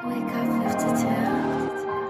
Wake up 52.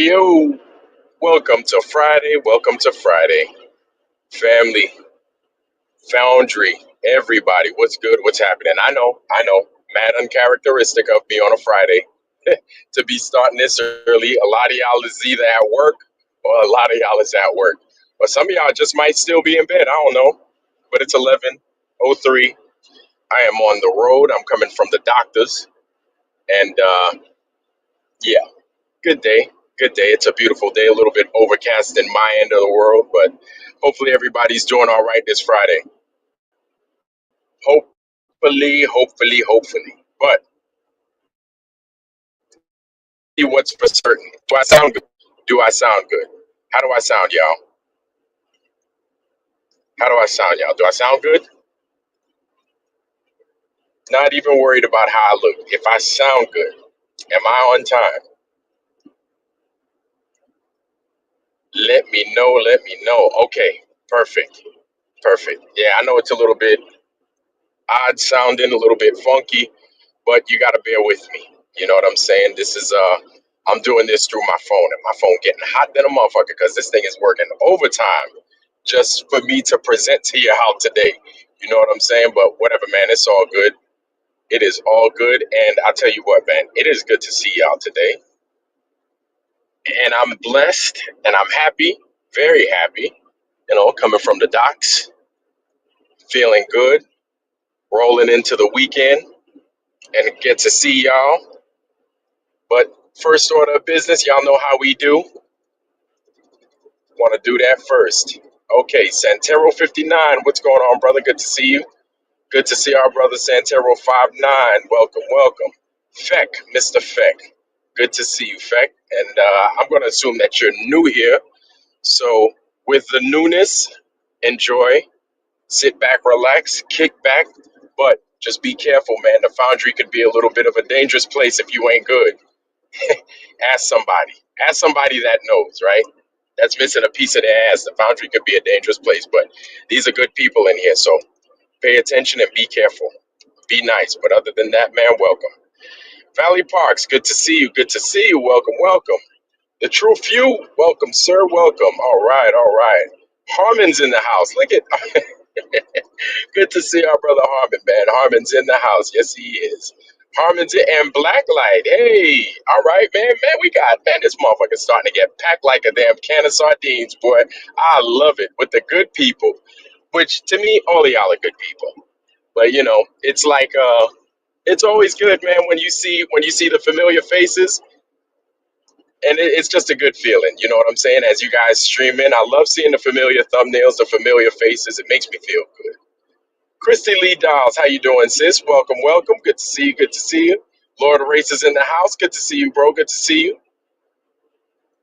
Yo, welcome to Friday. Welcome to Friday. Family, Foundry, everybody. What's good? What's happening? I know. Mad uncharacteristic of me on a Friday to be starting this early. A lot of y'all is either at work or a lot of y'all is at work. But some of y'all just might still be in bed. I don't know. But it's 11:03. I am on the road. I'm coming from the doctor's. And yeah, good day. Good day. It's a beautiful day, a little bit overcast in my end of the world, but hopefully everybody's doing all right this Friday. Hopefully. But see what's for certain. Do I sound good? Do I sound good? How do I sound, y'all? How do I sound, y'all? Do I sound good? Not even worried about how I look. If I sound good, am I on time? Let me know. Let me know. Okay, perfect. Perfect. Yeah, I know it's a little bit odd sounding, a little bit funky, but you got to bear with me. You know what I'm saying? This is I'm doing this through my phone, and my phone getting hot than a motherfucker because this thing is working overtime just for me to present to you how today. You know what I'm saying? But whatever, man, it's all good. It is all good, and I'll tell you what, man, it is good to see y'all today, and I'm blessed, and I'm happy, very happy. You know, coming from the docks, feeling good, rolling into the weekend, and get to see y'all. But first order of business, y'all know how we do. Want to do that first. Okay, Santero 59, what's going on, brother? Good to see you. Good to see our brother Santero 59. Welcome, welcome. Feck, Mr. Feck. Good to see you, Feck. And I'm going to assume that you're new here. So, with the newness, enjoy, sit back, relax, kick back, but just be careful, man. The foundry could be a little bit of a dangerous place if you ain't good. Ask somebody. Ask somebody that knows, right? That's missing a piece of their ass. The foundry could be a dangerous place, but these are good people in here, so pay attention and be careful. Be nice. But other than that, man, welcome. Valley Parks, good to see you. Good to see you. Welcome, welcome. The True Few, welcome, sir. Welcome. All right, all right. Harmon's in the house. Look at good to see our brother Harmon, man. Harmon's in the house. Yes, he is. Harmon's in and Blacklight. Hey, all right, man. Man, we got man. This motherfucker's starting to get packed like a damn can of sardines, boy. I love it with the good people. Which to me, all of y'all are good people. But you know, it's like it's always good, man, when you see the familiar faces, and it's just a good feeling. You know what I'm saying? As you guys stream in, I love seeing the familiar thumbnails, the familiar faces. It makes me feel good. Christy Lee Dawes, how you doing, sis? Welcome, welcome. Good to see you. Good to see you. Lord of Races in the house. Good to see you, bro. Good to see you.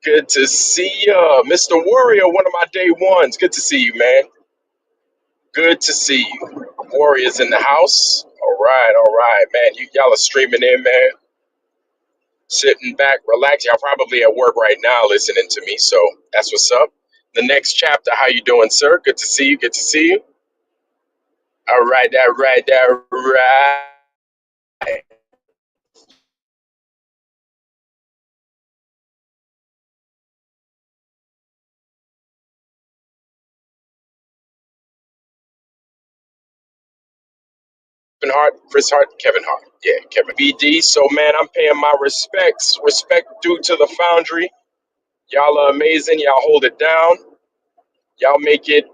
Good to see you, Mr. Warrior. One of my day ones. Good to see you, man. Good to see you. Warriors in the house. All right, man. Y'all are streaming in, man. Sitting back, relax. Y'all probably at work right now listening to me, so that's what's up. The next chapter. How you doing, sir? Good to see you. Good to see you. All right, all right, all right. Kevin Hart, Chris Hart, Kevin Hart. Yeah, Kevin BD. So man, I'm paying my respects. Respect due to the Foundry. Y'all are amazing. Y'all hold it down. Y'all make it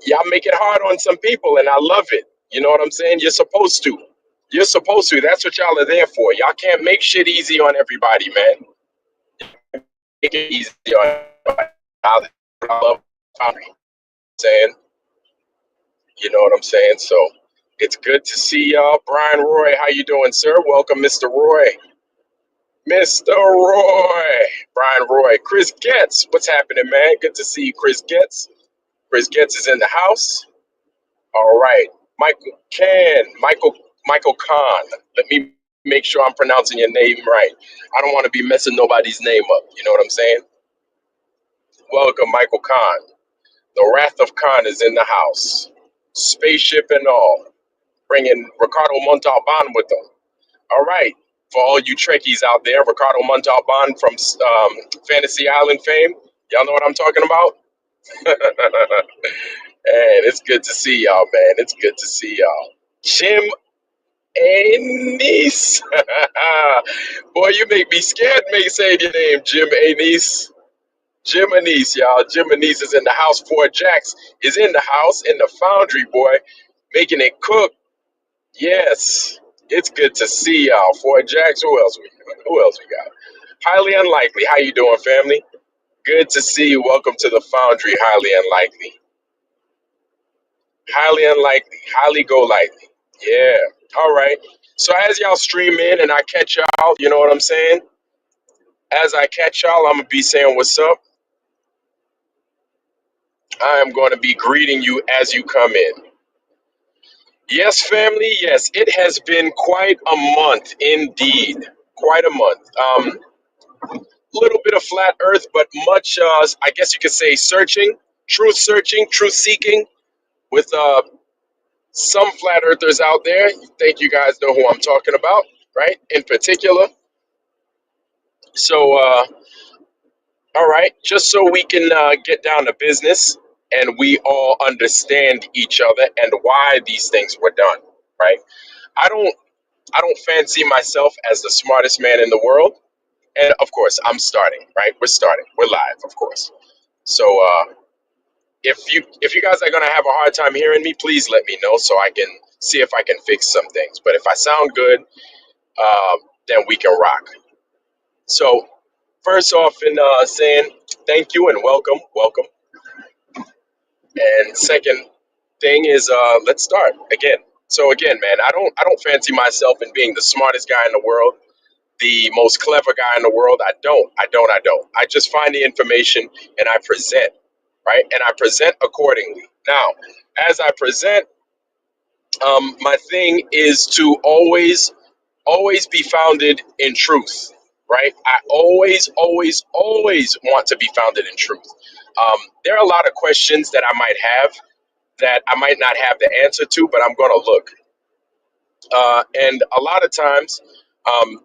hard on some people, and I love it. You know what I'm saying? You're supposed to. You're supposed to. That's what y'all are there for. Y'all can't make shit easy on everybody, man. Make it easy on everybody. I love Foundry. Saying, you know what I'm saying? So it's good to see y'all. Brian Roy, how you doing, sir? Welcome, Mr. Roy. Mr. Roy. Brian Roy. Chris Getz. What's happening, man? Good to see you, Chris Getz. Chris Getz is in the house. All right. Michael Khan. Let me make sure I'm pronouncing your name right. I don't want to be messing nobody's name up. You know what I'm saying? Welcome, Michael Khan. The Wrath of Khan is in the house. Spaceship and all. Bringing Ricardo Montalban with them. All right. For all you Trekkies out there, Ricardo Montalban from Fantasy Island fame. Y'all know what I'm talking about? And it's good to see y'all, man. It's good to see y'all. Jim Anise. Boy, you make me scared me saying your name, Jim Anise. Jim Anise, y'all. Jim Anise is in the house. Fort Jacks is in the house in the Foundry, boy, making it cook. Yes. It's good to see y'all. Fort Jacks. Who else we got? Highly unlikely. How you doing, family? Good to see you. Welcome to the Foundry. Highly unlikely. Highly unlikely. Highly go likely. Yeah. All right. So as y'all stream in and I catch y'all, you know what I'm saying? As I catch y'all, I'm gonna be saying what's up. I am going to be greeting you as you come in. Yes, family. Yes, it has been quite a month indeed. Quite a month. Little bit of flat Earth, but much, I guess you could say, searching, truth seeking, with some flat earthers out there. I think you guys know who I'm talking about, right? In particular. So, all right, just so we can get down to business and we all understand each other and why these things were done, right? I don't, I don't fancy myself as the smartest man in the world, and of course, I'm starting, right? We're starting, we're live, of course. So, if you guys are gonna have a hard time hearing me, please let me know so I can see if I can fix some things. But if I sound good, then we can rock. So first off, in saying thank you and welcome. And second thing is, let's start again. So again, man, I don't fancy myself in being the smartest guy in the world, the most clever guy in the world. I don't. I just find the information and I present, right? And I present accordingly. Now, as I present, my thing is to always be founded in truth, right? I always want to be founded in truth. There are a lot of questions that I might have that I might not have the answer to, but I'm going to look. And a lot of times, um,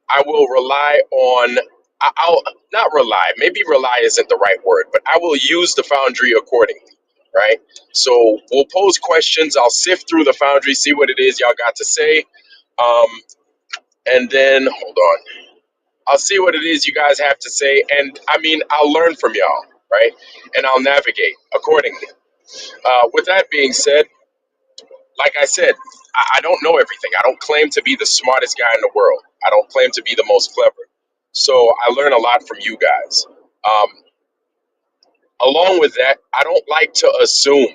I will rely on, I'll not rely, maybe rely isn't the right word, but I will use the Foundry accordingly, right? So we'll pose questions. I'll sift through the Foundry, see what it is y'all got to say. Um, and then, hold on. I'll see what it is you guys have to say. And I mean, I'll learn from y'all, right? And I'll navigate accordingly. With that being said, like I said, I don't know everything. I don't claim to be the smartest guy in the world. I don't claim to be the most clever. So I learn a lot from you guys. Um, Along with that, I don't like to assume,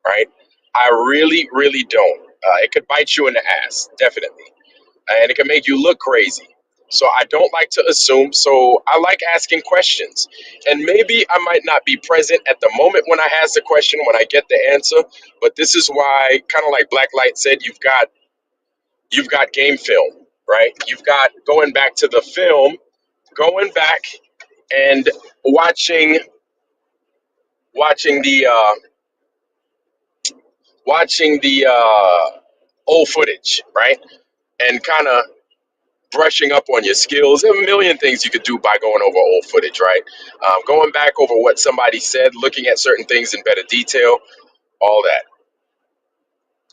right? I really don't. It could bite you in the ass, definitely, and it can make you look crazy. So I don't like to assume. So I like asking questions, and maybe I might not be present at the moment when I ask the question, when I get the answer. But this is why, kind of like Black Light said, you've got game film, right? You've got going back to the film, going back and watching watching the old footage, right? And kind of brushing up on your skills. There are a million things you could do by going over old footage, right? Going back over what somebody said, looking at certain things in better detail, all that.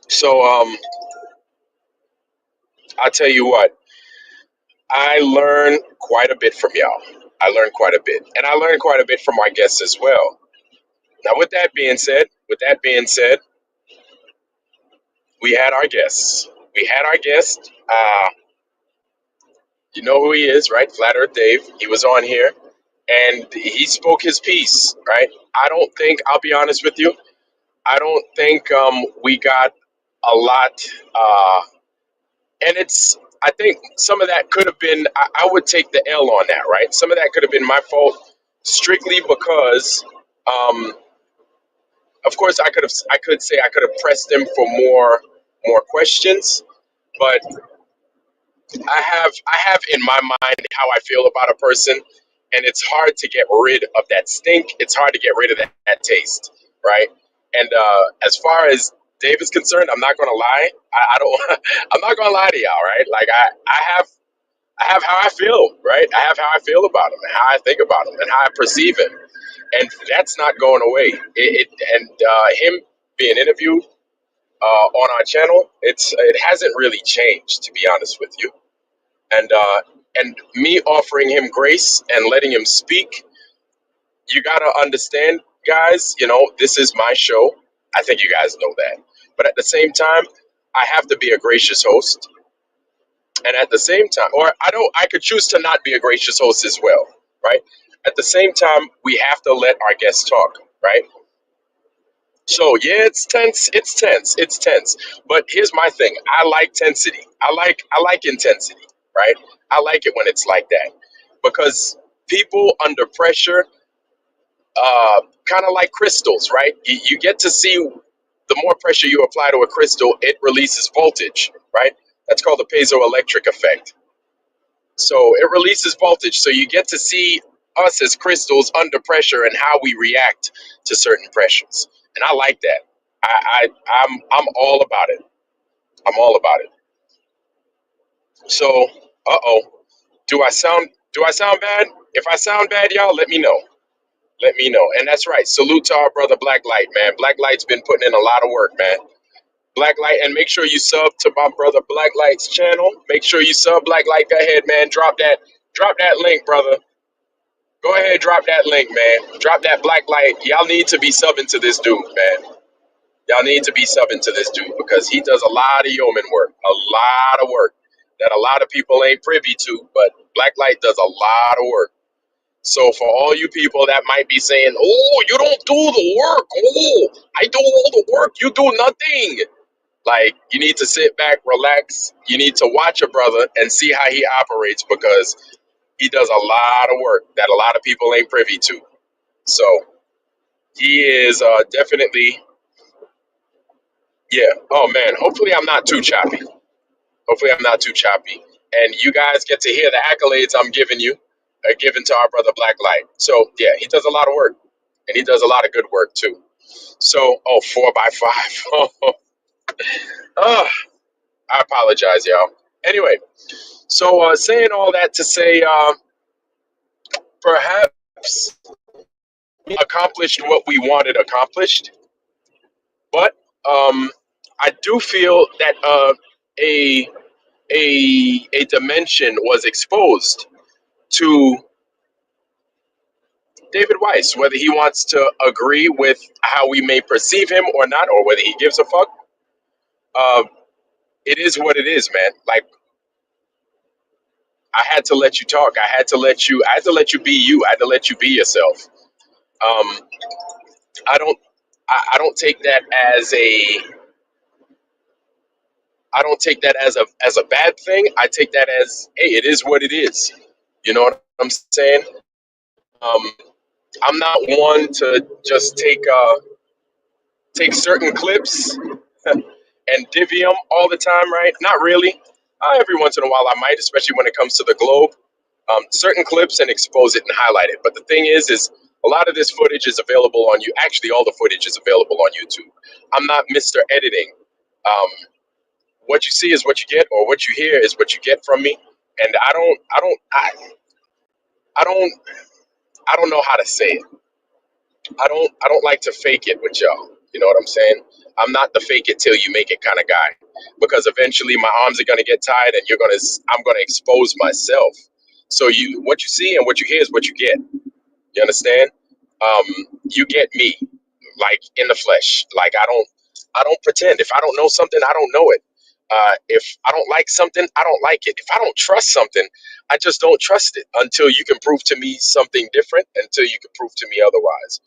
So I'll tell you what, I learn quite a bit from y'all. I learn quite a bit, and I learn quite a bit from my guests as well. Now, with that being said, we had our guests. We had our guest. You know who he is, right? Flat Earth Dave. He was on here and he spoke his piece, right? I don't think, I'll be honest with you, I don't think we got a lot. Uh, and I think some of that could have been, I would take the L on that, right? Some of that could have been my fault strictly because, um, of course, I could have pressed him for more questions, but I have in my mind how I feel about a person, and it's hard to get rid of that stink. It's hard to get rid of that taste, right? And as far as Dave is concerned, I'm not gonna lie. I don't. I'm not gonna lie to y'all, right? Like I have. I have how I feel, right? I have how I feel about him, and how I think about him, and how I perceive him, and that's not going away. Him being interviewed on our channel, it hasn't really changed, to be honest with you. And me offering him grace and letting him speak, you gotta understand, guys. This is my show. I think you guys know that, but at the same time, I have to be a gracious host. And at the same time, or I could choose to not be a gracious host as well, right? At the same time, we have to let our guests talk, right? So yeah, it's tense. But here's my thing: I like tensity. I like intensity, right? I like it when it's like that because people under pressure, kind of like crystals, right? You get to see the more pressure you apply to a crystal, it releases voltage, right? That's called the piezoelectric effect. So it releases voltage. So you get to see us as crystals under pressure and how we react to certain pressures. And I like that. I'm all about it. I'm all about it. So, do I sound bad? If I sound bad, y'all, let me know. Let me know. And that's right. Salute to our brother Blacklight, man. Blacklight's been putting in a lot of work, man. Blacklight, and make sure you sub to my brother Blacklight's channel. Make sure you sub Blacklight. Go ahead, man. Drop that link, brother. Go ahead, drop that link, man. Drop that black light. Y'all need to be subbing to this dude, man. Y'all need to be subbing to this dude because he does a lot of yeoman work, a lot of work that a lot of people ain't privy to, but Blacklight does a lot of work. So for all you people that might be saying, "Oh, you don't do the work. Oh, I do all the work. You do nothing." Like, you need to sit back, relax. You need to watch a brother and see how he operates because he does a lot of work that a lot of people ain't privy to. So he is definitely, yeah. Oh man, hopefully I'm not too choppy. Hopefully I'm not too choppy, and you guys get to hear the accolades I'm giving you, given to our brother Blacklight. So yeah, he does a lot of work, and he does a lot of good work too. So 4x5. Oh, I apologize, y'all. Anyway, so saying all that to say, perhaps we accomplished what we wanted accomplished. But I do feel that a a dimension was exposed to David Weiss, whether he wants to agree with how we may perceive him or not, or whether he gives a fuck. Uh, it is what it is, man. Like, I had to let you talk. I had to let you be you. I had to let you be yourself. Um, I don't. I don't take that as a. I don't take that as a bad thing. I take that as, hey, it is what it is. You know what I'm saying? Um, I'm not one to just take certain clips and divvy them all the time, right? Not really. Every once in a while, I might, especially when it comes to the globe. Certain clips and expose it and highlight it. But the thing is a lot of this footage is available on you. Actually, all the footage is available on YouTube. I'm not Mr. Editing. Um, what you see is what you get, or what you hear is what you get from me. And I don't, I don't know how to say it. I don't like to fake it with y'all. You know what I'm saying? I'm not the fake it till you make it kind of guy, because eventually my arms are gonna get tired, and I'm gonna expose myself. So what you see and what you hear is what you get. You understand? You get me, like, in the flesh. Like, I don't pretend. If I don't know something, I don't know it. If I don't like something, I don't like it. If I don't trust something, I just don't trust it until you can prove to me something different. Until you can prove to me otherwise.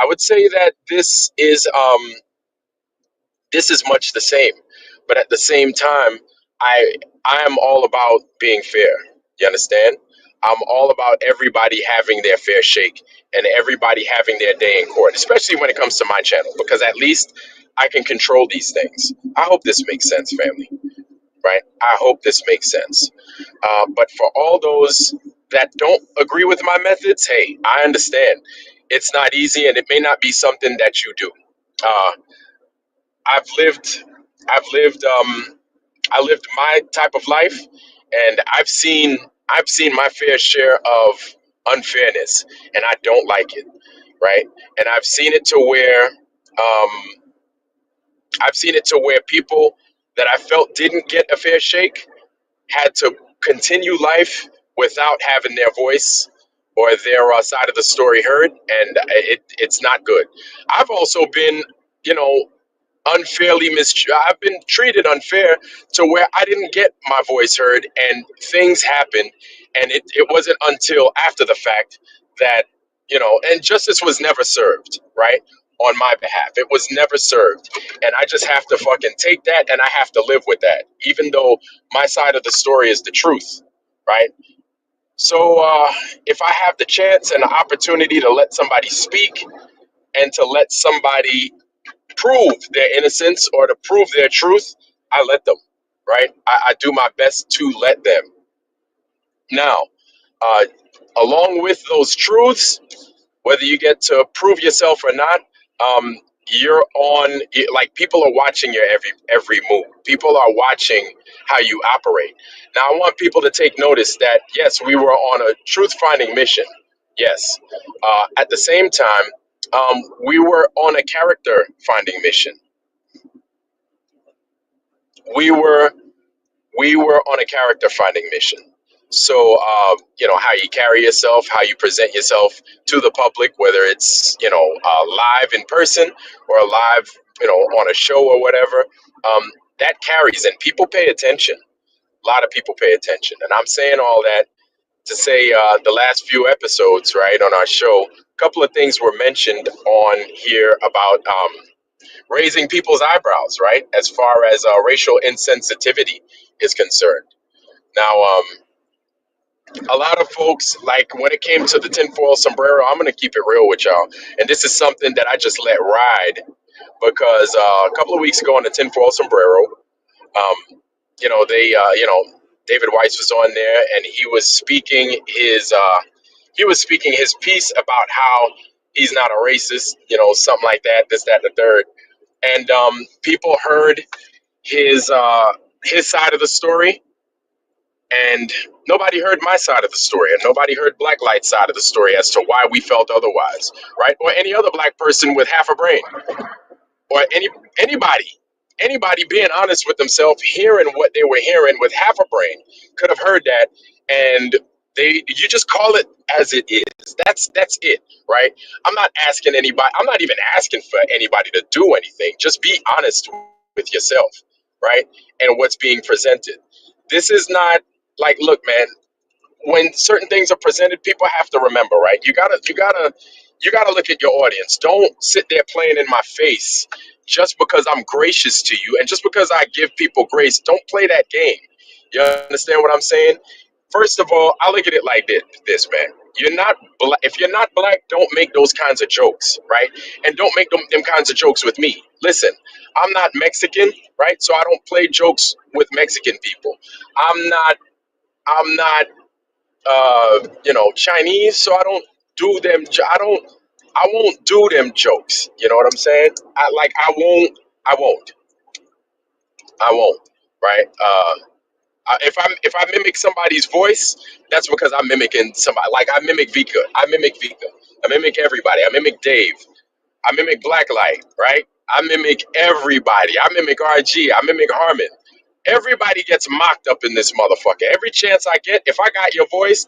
I would say that this is much the same, but at the same time, I I am all about being fair. You understand? I'm all about everybody having their fair shake and everybody having their day in court, especially when it comes to my channel, because at least I can control these things. I hope this makes sense, family. Right? I hope this makes sense. But for all those that don't agree with my methods, hey, I understand. It's not easy, and it may not be something that you do. Uh, I've lived, I've lived, I lived my type of life, and I've seen I've seen my fair share of unfairness, and I don't like it, right? And I've seen it to where people that I felt didn't get a fair shake had to continue life without having their voice or their side of the story heard, and it's not good. I've also been, you know, I've been treated unfair to where I didn't get my voice heard, and things happened, and it wasn't until after the fact that, and justice was never served, right? On my behalf, it was never served, and I just have to fucking take that, and I have to live with that, even though my side of the story is the truth, right? So if I have the chance and the opportunity to let somebody speak and to let somebody prove their innocence or to prove their truth, I let them, right? I do my best to let them. Now, uh, along with those truths, whether you get to prove yourself or not, you're on. Like people are watching your every move. People are watching how you operate. Now, I want people to take notice that yes, we were on a truth finding mission. Yes. At the same time, we were on a character finding mission. We were we were on a character finding mission. So, how you carry yourself, how you present yourself to the public, whether it's, live in person or live, on a show or whatever, that carries and people pay attention. A lot of people pay attention. And I'm saying all that to say the last few episodes, right, on our show, a couple of things were mentioned on here about raising people's eyebrows, right, as far as racial insensitivity is concerned. Now, a lot of folks, like when it came to the tinfoil sombrero, I'm going to keep it real with y'all. And this is something that I just let ride because a couple of weeks ago on the tinfoil sombrero, David Weiss was on there and he was speaking his piece about how he's not a racist, something like that, this, that, and the third. And people heard his side of the story, and nobody heard my side of the story, and nobody heard Blacklight's side of the story as to why we felt otherwise, right? Or any other black person with half a brain, or anybody, anybody being honest with themselves, hearing what they were hearing with half a brain, could have heard that, and you just call it as it is. That's it, right? I'm not asking anybody. I'm not even asking for anybody to do anything. Just be honest with yourself, right? And what's being presented. This is not like, look, man, when certain things are presented, people have to remember, right? You gotta look at your audience. Don't sit there playing in my face just because I'm gracious to you, and just because I give people grace. Don't play that game. You understand what I'm saying? First of all, I look at it like this, man. You're not if you're not black, don't make those kinds of jokes, right? And don't make them kinds of jokes with me. Listen, I'm not Mexican, right? So I don't play jokes with Mexican people. I'm not. I'm not Chinese, so I don't do them. I won't do them jokes. You know what I'm saying? I won't. I won't. Right? If I mimic somebody's voice, that's because I'm mimicking somebody. Like I mimic Vika. I mimic Vika. I mimic everybody. I mimic Dave. I mimic Blacklight. Right? I mimic everybody. I mimic RG. I mimic Harmon. Everybody gets mocked up in this motherfucker. Every chance I get, if I got your voice,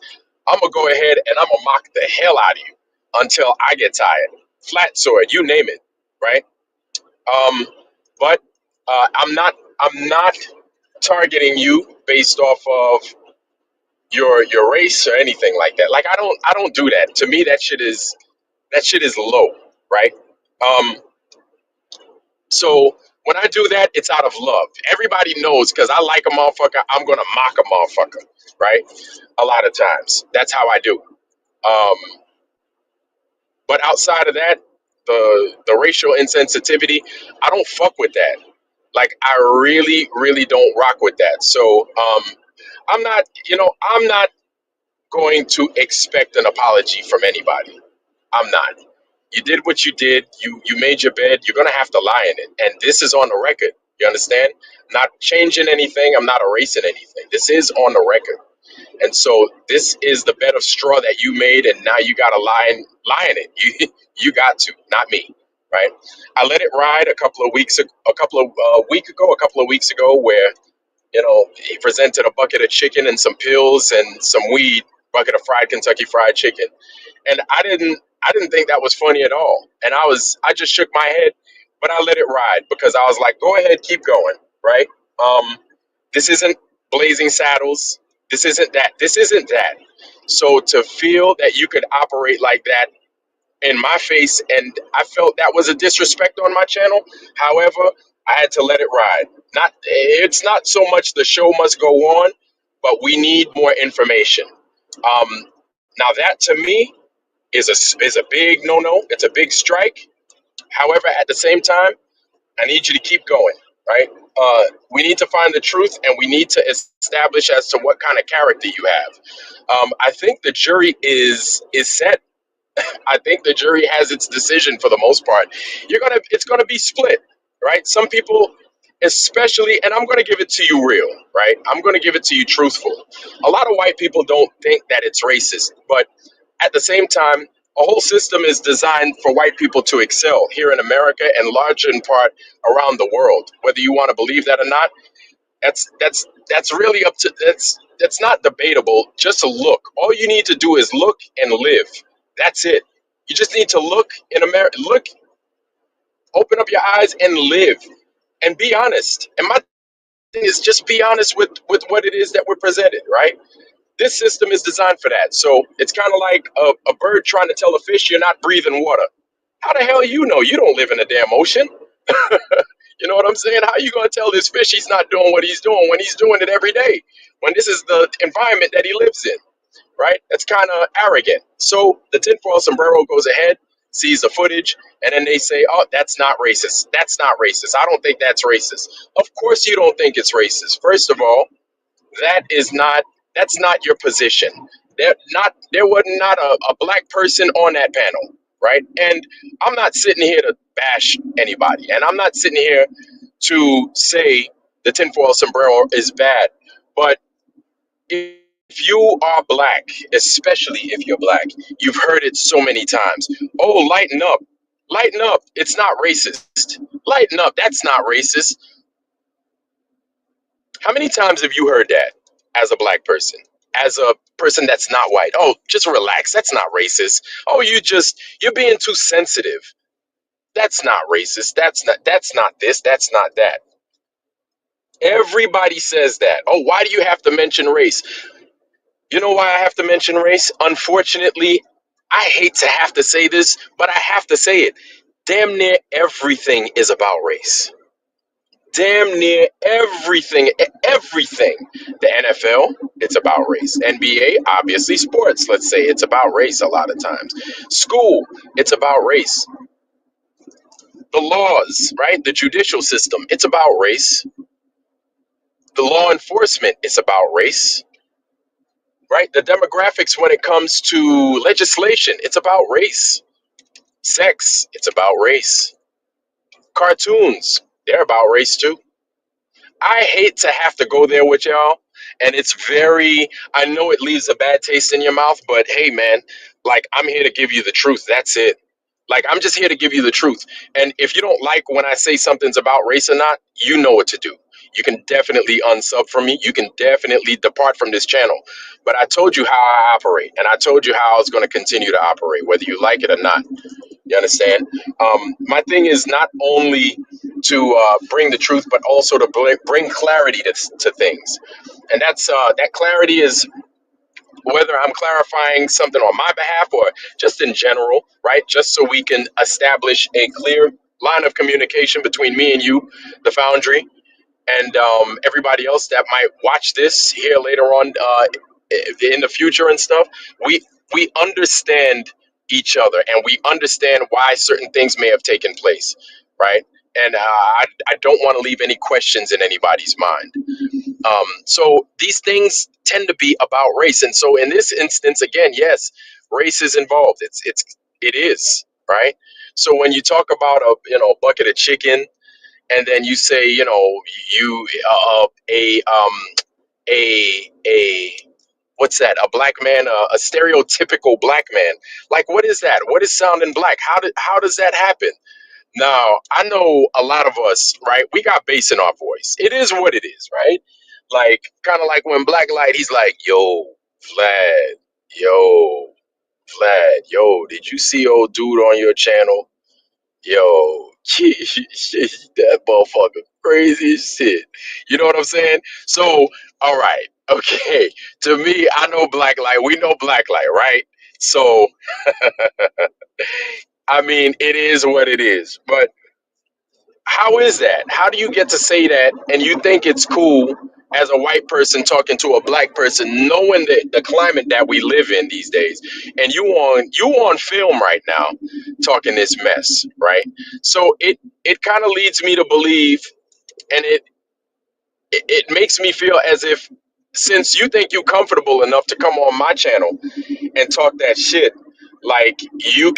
I'm gonna go ahead and I'm gonna mock the hell out of you until I get tired. Flat sword, you name it, right? Um, but I'm not targeting you based off of your race or anything like that. Like I don't do that. To me, that shit is low, right? Um, So when I do that, it's out of love. Everybody knows because I like a motherfucker, I'm gonna mock a motherfucker, right? A lot of times. That's how I do. Um, but outside of that, the racial insensitivity, I don't fuck with that. Like I really, really don't rock with that. So I'm not going to expect an apology from anybody. I'm not. You did what you did. You made your bed. You're gonna have to lie in it, and this is on the record. You understand? Not changing anything. I'm not erasing anything. This is on the record. And so this is the bed of straw that you made, and now you got to lie in it. You got to, not me, right? I let it ride a couple of weeks ago, where he presented a bucket of chicken and some pills and some weed, bucket of fried Kentucky Fried Chicken, and I didn't think that was funny at all, and I just shook my head, but I let it ride because I was like, go ahead, keep going, right? Um, this isn't Blazing Saddles. This isn't that. This isn't that. So to feel that you could operate like that in my face, and I felt that was a disrespect on my channel. However, I had to let it ride. It's not so much the show must go on, but we need more information. Um, Now that to me is a big no. It's a big strike. However, at the same time, I need you to keep going, right? We need to find the truth, and we need to establish as to what kind of character you have. I think the jury is set. I think the jury has its decision for the most part. It's gonna be split, right? Some people, especially, and I'm gonna give it to you real, right? I'm gonna give it to you truthful. A lot of white people don't think that it's racist, but at the same time, a whole system is designed for white people to excel here in America and larger in part around the world. Whether you want to believe that or not, that's really up to that's not debatable. Just a look. All you need to do is look and live. That's it. You just need to look in America. Look, open up your eyes and live, and be honest. And my thing is just be honest with what it is that we're presented. Right. This system is designed for that. So it's kind of like a bird trying to tell a fish you're not breathing water. How the hell you know? You don't live in a damn ocean. You know what I'm saying? How you gonna tell this fish he's not doing what he's doing when he's doing it every day? When this is the environment that he lives in, right? That's kind of arrogant. So the tinfoil sombrero goes ahead, sees the footage, and then they say, "Oh, that's not racist. That's not racist. I don't think that's racist." Of course, you don't think it's racist. First of all, that is not that's not your position. There was not a black person on that panel, right? And I'm not sitting here to bash anybody, and I'm not sitting here to say the tinfoil sombrero is bad. But if you are black, especially if you're black, you've heard it so many times. Oh, lighten up. Lighten up. It's not racist. Lighten up. That's not racist. How many times have you heard that as a black person? As a person that's not white? Oh, just relax. That's not racist. Oh, you're being too sensitive. That's not racist. That's not this. That's not that. Everybody says that. Oh, why do you have to mention race? You know why I have to mention race? Unfortunately, I hate to have to say this, but I have to say it. Damn near everything is about race. Damn near everything. The NFL, it's about race. NBA, obviously sports, let's say it's about race a lot of times. School, it's about race. The laws, right? The judicial system, it's about race. The law enforcement, it's about race, right? The demographics when it comes to legislation, it's about race. Sex, it's about race. Cartoons, they're about race too. I hate to have to go there with y'all. And I know it leaves a bad taste in your mouth, but hey, man, like, I'm here to give you the truth. That's it. Like, I'm just here to give you the truth. And if you don't like when I say something's about race or not, you know what to do. You can definitely unsub from me. You can definitely depart from this channel. But I told you how I operate, and I told you how I was going to continue to operate, whether you like it or not. You understand? My thing is not only to bring the truth, but also to bring clarity to things. And that clarity is whether I'm clarifying something on my behalf or just in general, right? Just so we can establish a clear line of communication between me and you, the Foundry, and everybody else that might watch this here later on in the future and stuff. We understand each other, and we understand why certain things may have taken place, right? And I don't want to leave any questions in anybody's mind. So these things tend to be about race, and so in this instance, again, yes, race is involved. It is, right. So when you talk about a bucket of chicken, and then you say you a what's that? A black man, a stereotypical black man. Like, what is that? What is sounding black? How does that happen? Now, I know a lot of us, right? We got bass in our voice. It is what it is, right? Like, kind of like when Black Light, he's like, yo, Vlad, yo, Vlad, yo, did you see old dude on your channel? Yo, that motherfucker crazy as shit. You know what I'm saying? So, all right, okay. To me, I know Black Light. We know Black Light, right? So, I mean, it is what it is. But how is that? How do you get to say that and you think it's cool as a white person talking to a black person, knowing the climate that we live in these days, and you on film right now talking this mess, right? So it kind of leads me to believe, and it makes me feel as if since you think you're comfortable enough to come on my channel and talk that shit, like you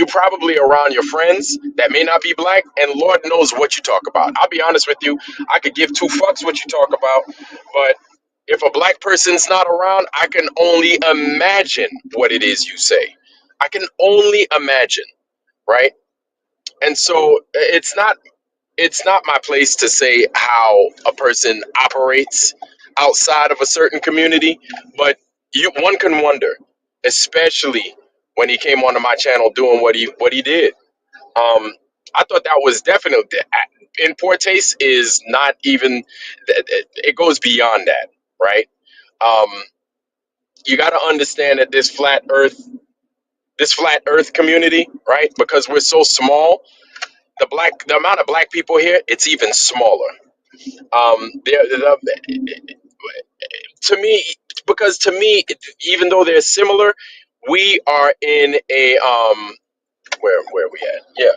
probably around your friends that may not be black, and Lord knows what you talk about. I'll be honest with you, I could give two fucks what you talk about, but if a black person's not around, I can only imagine what it is you say. I can only imagine, right? And so it's not my place to say how a person operates outside of a certain community, but one can wonder, especially when he came onto my channel doing what he did. Um, I thought that was definitely in poor taste. Is not even it goes beyond that, right? Um, you got to understand that this flat Earth community, right? Because we're so small, the amount of black people here, it's even smaller. To me, because to me, even though they're similar, we are in a where are we at? Yeah,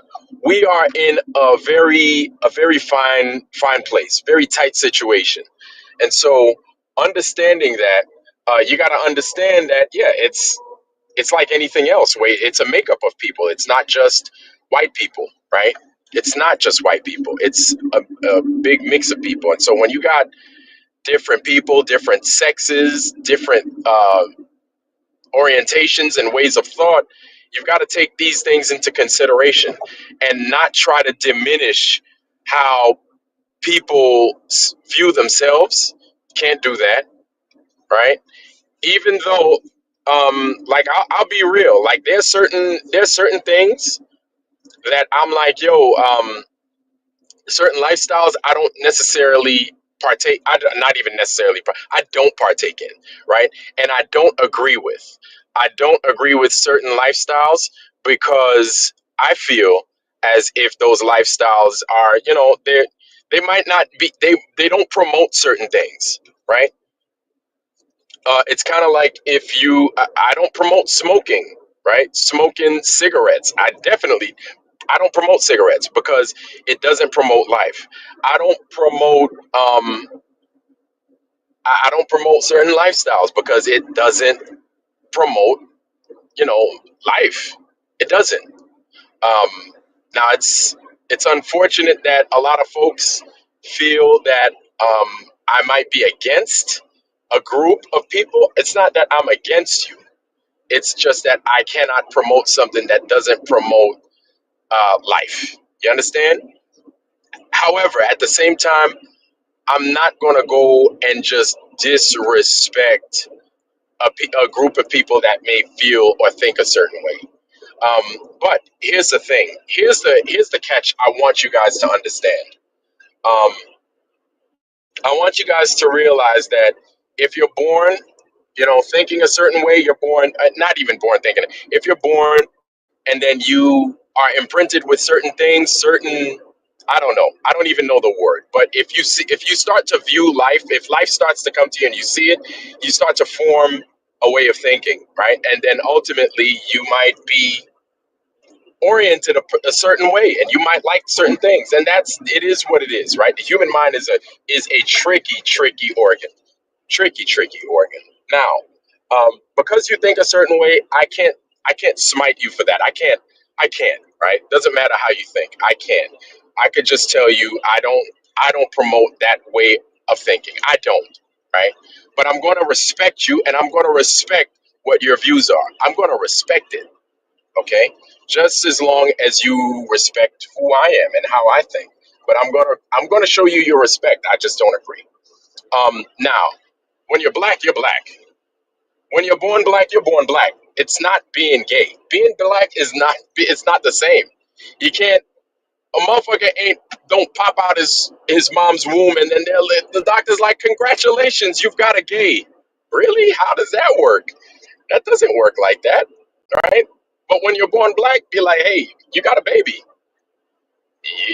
we are in a very fine place, very tight situation, and so understanding that, you got to understand that, yeah, it's like anything else. Wait, it's a makeup of people. It's not just white people, right? It's not just white people. It's a big mix of people, and so when you got different people, different sexes, different orientations and ways of thought, you've got to take these things into consideration and not try to diminish how people view themselves. Can't do that, right? Even though, like, I'll be real. Like, there's certain things that I'm like, yo, certain lifestyles I don't necessarily partake. Not even necessarily. I don't partake in, right? And I don't agree with. I don't agree with certain lifestyles because I feel as if those lifestyles are, they might not be. They don't promote certain things, right? It's kind of like if I don't promote smoking, right? Smoking cigarettes. I don't promote cigarettes because it doesn't promote life. I don't promote I don't promote certain lifestyles because it doesn't promote, life. It doesn't. Um, Now it's unfortunate that a lot of folks feel that I might be against a group of people. It's not that I'm against you. It's just that I cannot promote something that doesn't promote life. You understand? However, at the same time, I'm not going to go and just disrespect a group of people that may feel or think a certain way. But here's the thing. Here's the catch. I want you guys to understand. Um, I want you guys to realize that if you're born, thinking a certain way, you're born. Not even born thinking it. If you're born and then you are imprinted with certain things, certain, I don't know, I don't even know the word, but if you start to view life, if life starts to come to you and you see it, you start to form a way of thinking, right? And then ultimately you might be oriented a certain way and you might like certain things, and it is what it is, right? The human mind is a tricky organ, tricky organ. Now, because you think a certain way, I can't smite you for that. I can't, right? Doesn't matter how you think. I can't. I could just tell you I don't promote that way of thinking. I don't, right? but I'm going to respect you, and I'm going to respect what your views are. I'm going to respect it, okay? Just as long as you respect who I am and how I think. But I'm gonna show you your respect. I just don't agree. Now, when you're black, you're black. When you're born black, you're born black. It's not being gay. Being black is not. It's not the same. You can't. A motherfucker ain't don't pop out his mom's womb and then the doctor's like, congratulations, you've got a gay. Really? How does that work? That doesn't work like that, right? But when you're born black, be like, hey, you got a baby.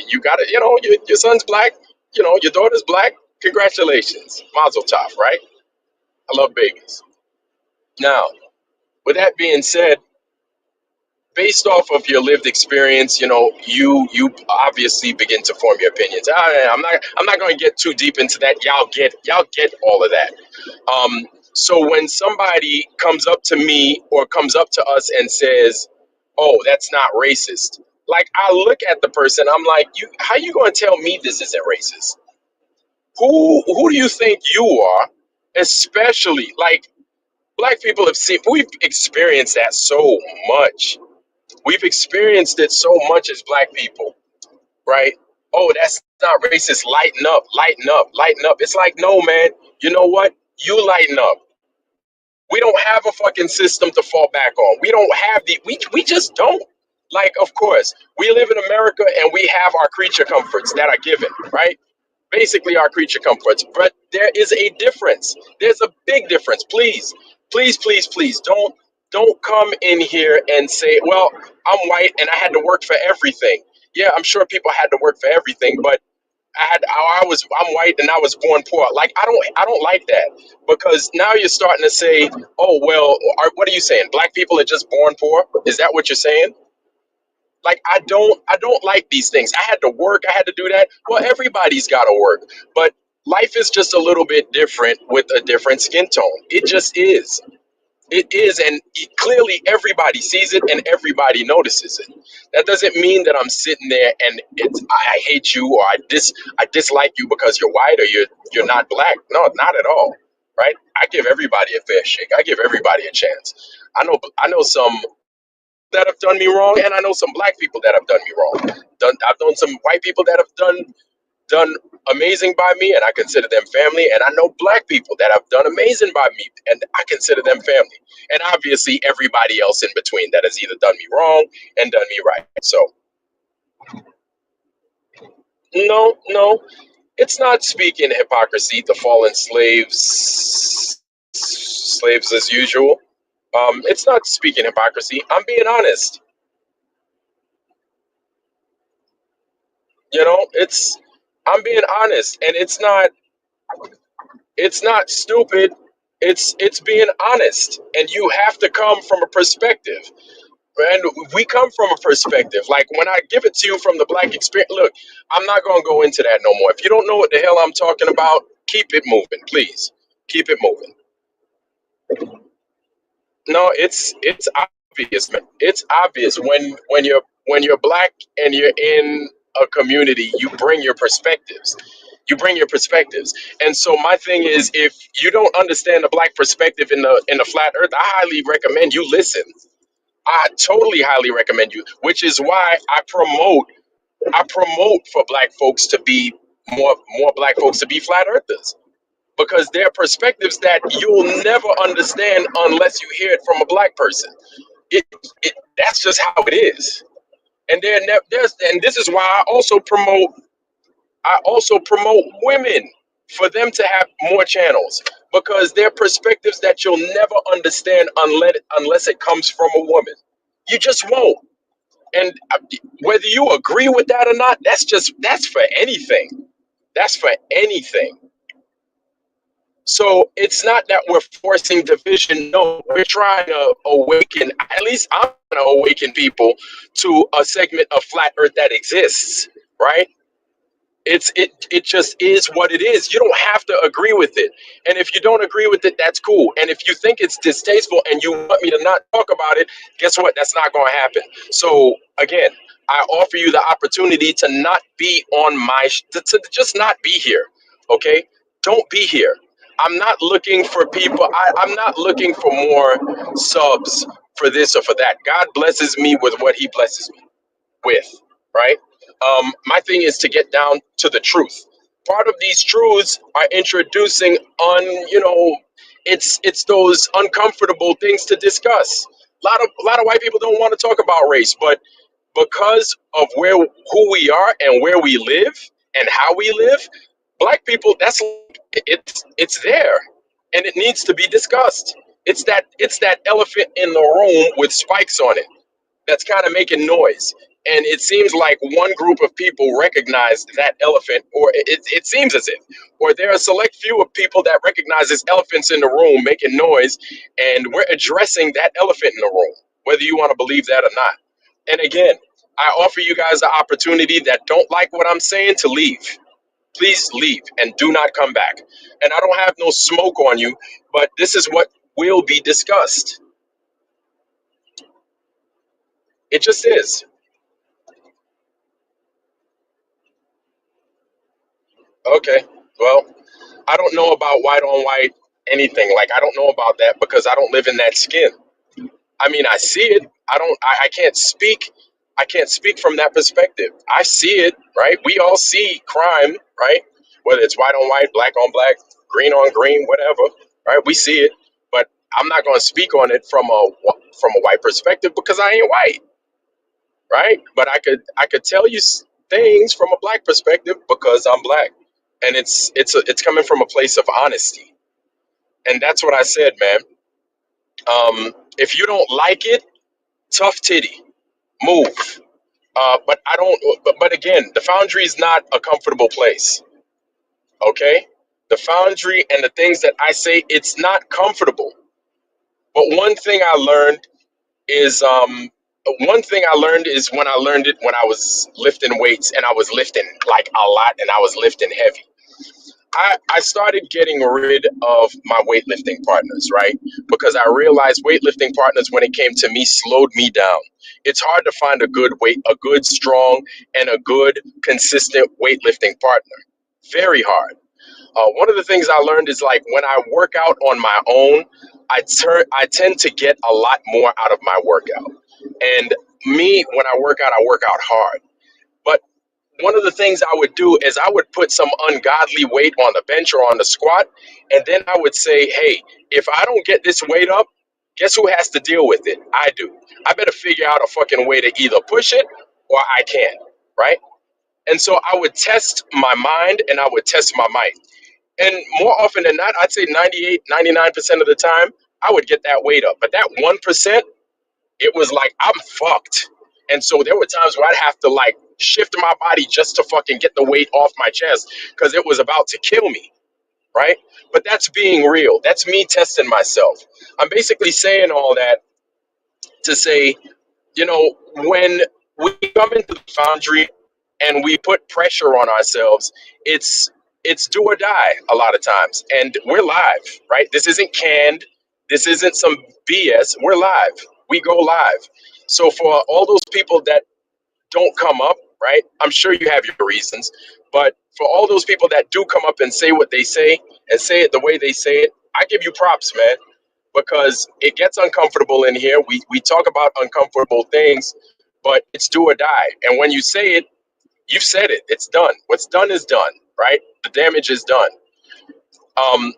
You got it. Your son's black. Your daughter's black. Congratulations, Mazel Tov, right? I love babies. Now, with that being said, based off of your lived experience, you obviously begin to form your opinions. I'm not going to get too deep into that. Y'all get all of that. So when somebody comes up to me or comes up to us and says, "Oh, that's not racist," like I look at the person, I'm like, "You, how you going to tell me this isn't racist? Who do you think you are?" Especially like black people we've experienced that so much. We've experienced it so much as black people, right? Oh, that's not racist. Lighten up, lighten up, lighten up. It's like, no, man. You know what? You lighten up. We don't have a fucking system to fall back on. We don't have we just don't. Like, of course, we live in America and we have our creature comforts that are given, right? Basically our creature comforts. But there is a difference. There's a big difference. Please, please, please, please don't come in here and say, well, I'm white and I had to work for everything. Yeah, I'm sure people had to work for everything, but I'm white and I was born poor. Like I don't like that because now you're starting to say, oh well, what are you saying? Black people are just born poor? Is that what you're saying? Like I don't like these things. I had to work, I had to do that. Well, everybody's got to work, but life is just a little bit different with a different skin tone. It just is. It is, and clearly everybody sees it and everybody notices it. That doesn't mean that I'm sitting there and I hate you or I dislike you because you're white or you're not black. No, not at all. Right? I give everybody a fair shake. I give everybody a chance. I know some that have done me wrong, and I know some black people that have done me wrong. I've known some white people that have done amazing by me, and I consider them family. And I know black people that have done amazing by me, and I consider them family. And obviously, everybody else in between that has either done me wrong and done me right. So, no, no, it's not speaking hypocrisy. The fallen slaves as usual. It's not speaking hypocrisy. I'm being honest. It's I'm being honest, and it's not stupid. It's being honest, and you have to come from a perspective. And we come from a perspective. Like when I give it to you from the black experience, look, I'm not going to go into that no more. If you don't know what the hell I'm talking about, keep it moving, please. Keep it moving. No, it's obvious, man. It's obvious when you're black and you're in a community, you bring your perspectives. You bring your perspectives. And so my thing is, if you don't understand the black perspective in the flat earth, I highly recommend you listen. I totally highly recommend you, which is why I promote for black folks to be more black folks to be flat earthers because there are perspectives that you'll never understand unless you hear it from a black person. That's just how it is. And there's this is why I also promote women for them to have more channels because there are perspectives that you'll never understand unless it comes from a woman. You just won't. And whether you agree with that or not, that's for anything. That's for anything. So it's not that we're forcing division. No, we're trying to awaken, at least I'm trying to awaken people to a segment of flat earth that exists, right? It just is what it is. You don't have to agree with it. And if you don't agree with it, that's cool. And if you think it's distasteful and you want me to not talk about it, guess what? That's not going to happen. So again, I offer you the opportunity to not be on to just not be here. Okay? Don't be here. I'm not looking for people. I'm not looking for more subs for this or for that. God blesses me with what He blesses me with, right? My thing is to get down to the truth. Part of these truths are introducing it's those uncomfortable things to discuss. A lot of white people don't want to talk about race, but because of who we are and where we live and how we live, black people, it's there and it needs to be discussed. It's that elephant in the room with spikes on it that's kind of making noise. And it seems like one group of people recognize that elephant, or it seems as if, or there are a select few of people that recognize this elephants in the room making noise, and we're addressing that elephant in the room, whether you want to believe that or not. And again, I offer you guys the opportunity that don't like what I'm saying to leave. Please leave and do not come back. And I don't have no smoke on you, but this is what will be discussed. It just is. Okay. Well, I don't know about white on white anything. Like I don't know about that because I don't live in that skin. I mean, I see it. I don't. I can't speak. I can't speak from that perspective. I see it, right? We all see crime, right? Whether it's white on white, black on black, green on green, whatever, right? We see it, but I'm not going to speak on it from a white perspective because I ain't white, right? But I could tell you things from a black perspective because I'm black, and it's coming from a place of honesty. And that's what I said, man. If you don't like it, tough titty, move. But I don't. But again, the Foundry is not a comfortable place. Okay, the Foundry and the things that I say, it's not comfortable. But one thing I learned is when I learned it when I was lifting weights and I was lifting like a lot and I was lifting heavy. I started getting rid of my weightlifting partners, right? Because I realized weightlifting partners, when it came to me, slowed me down. It's hard to find a good, strong, and a good, consistent weightlifting partner. Very hard. One of the things I learned is like when I work out on my own, I tend to get a lot more out of my workout. And me, when I work out hard. But one of the things I would do is I would put some ungodly weight on the bench or on the squat, and then I would say, hey, if I don't get this weight up, guess who has to deal with it? I do. I better figure out a fucking way to either push it or I can't, right? And so I would test my mind and I would test my might. And more often than not, I'd say 98, 99% of the time, I would get that weight up. But that 1%, it was like I'm fucked. And so there were times where I'd have to like shift my body just to fucking get the weight off my chest because it was about to kill me, right? But that's being real. That's me testing myself. I'm basically saying all that to say, when we come into the Foundry and we put pressure on ourselves, it's do or die a lot of times. And we're live, right? This isn't canned. This isn't some BS. We're live. We go live. So for all those people that don't come up, right? I'm sure you have your reasons, but for all those people that do come up and say what they say and say it the way they say it, I give you props, man, because it gets uncomfortable in here. We talk about uncomfortable things, but it's do or die. And when you say it, you've said it. It's done. What's done is done, right? The damage is done. Um,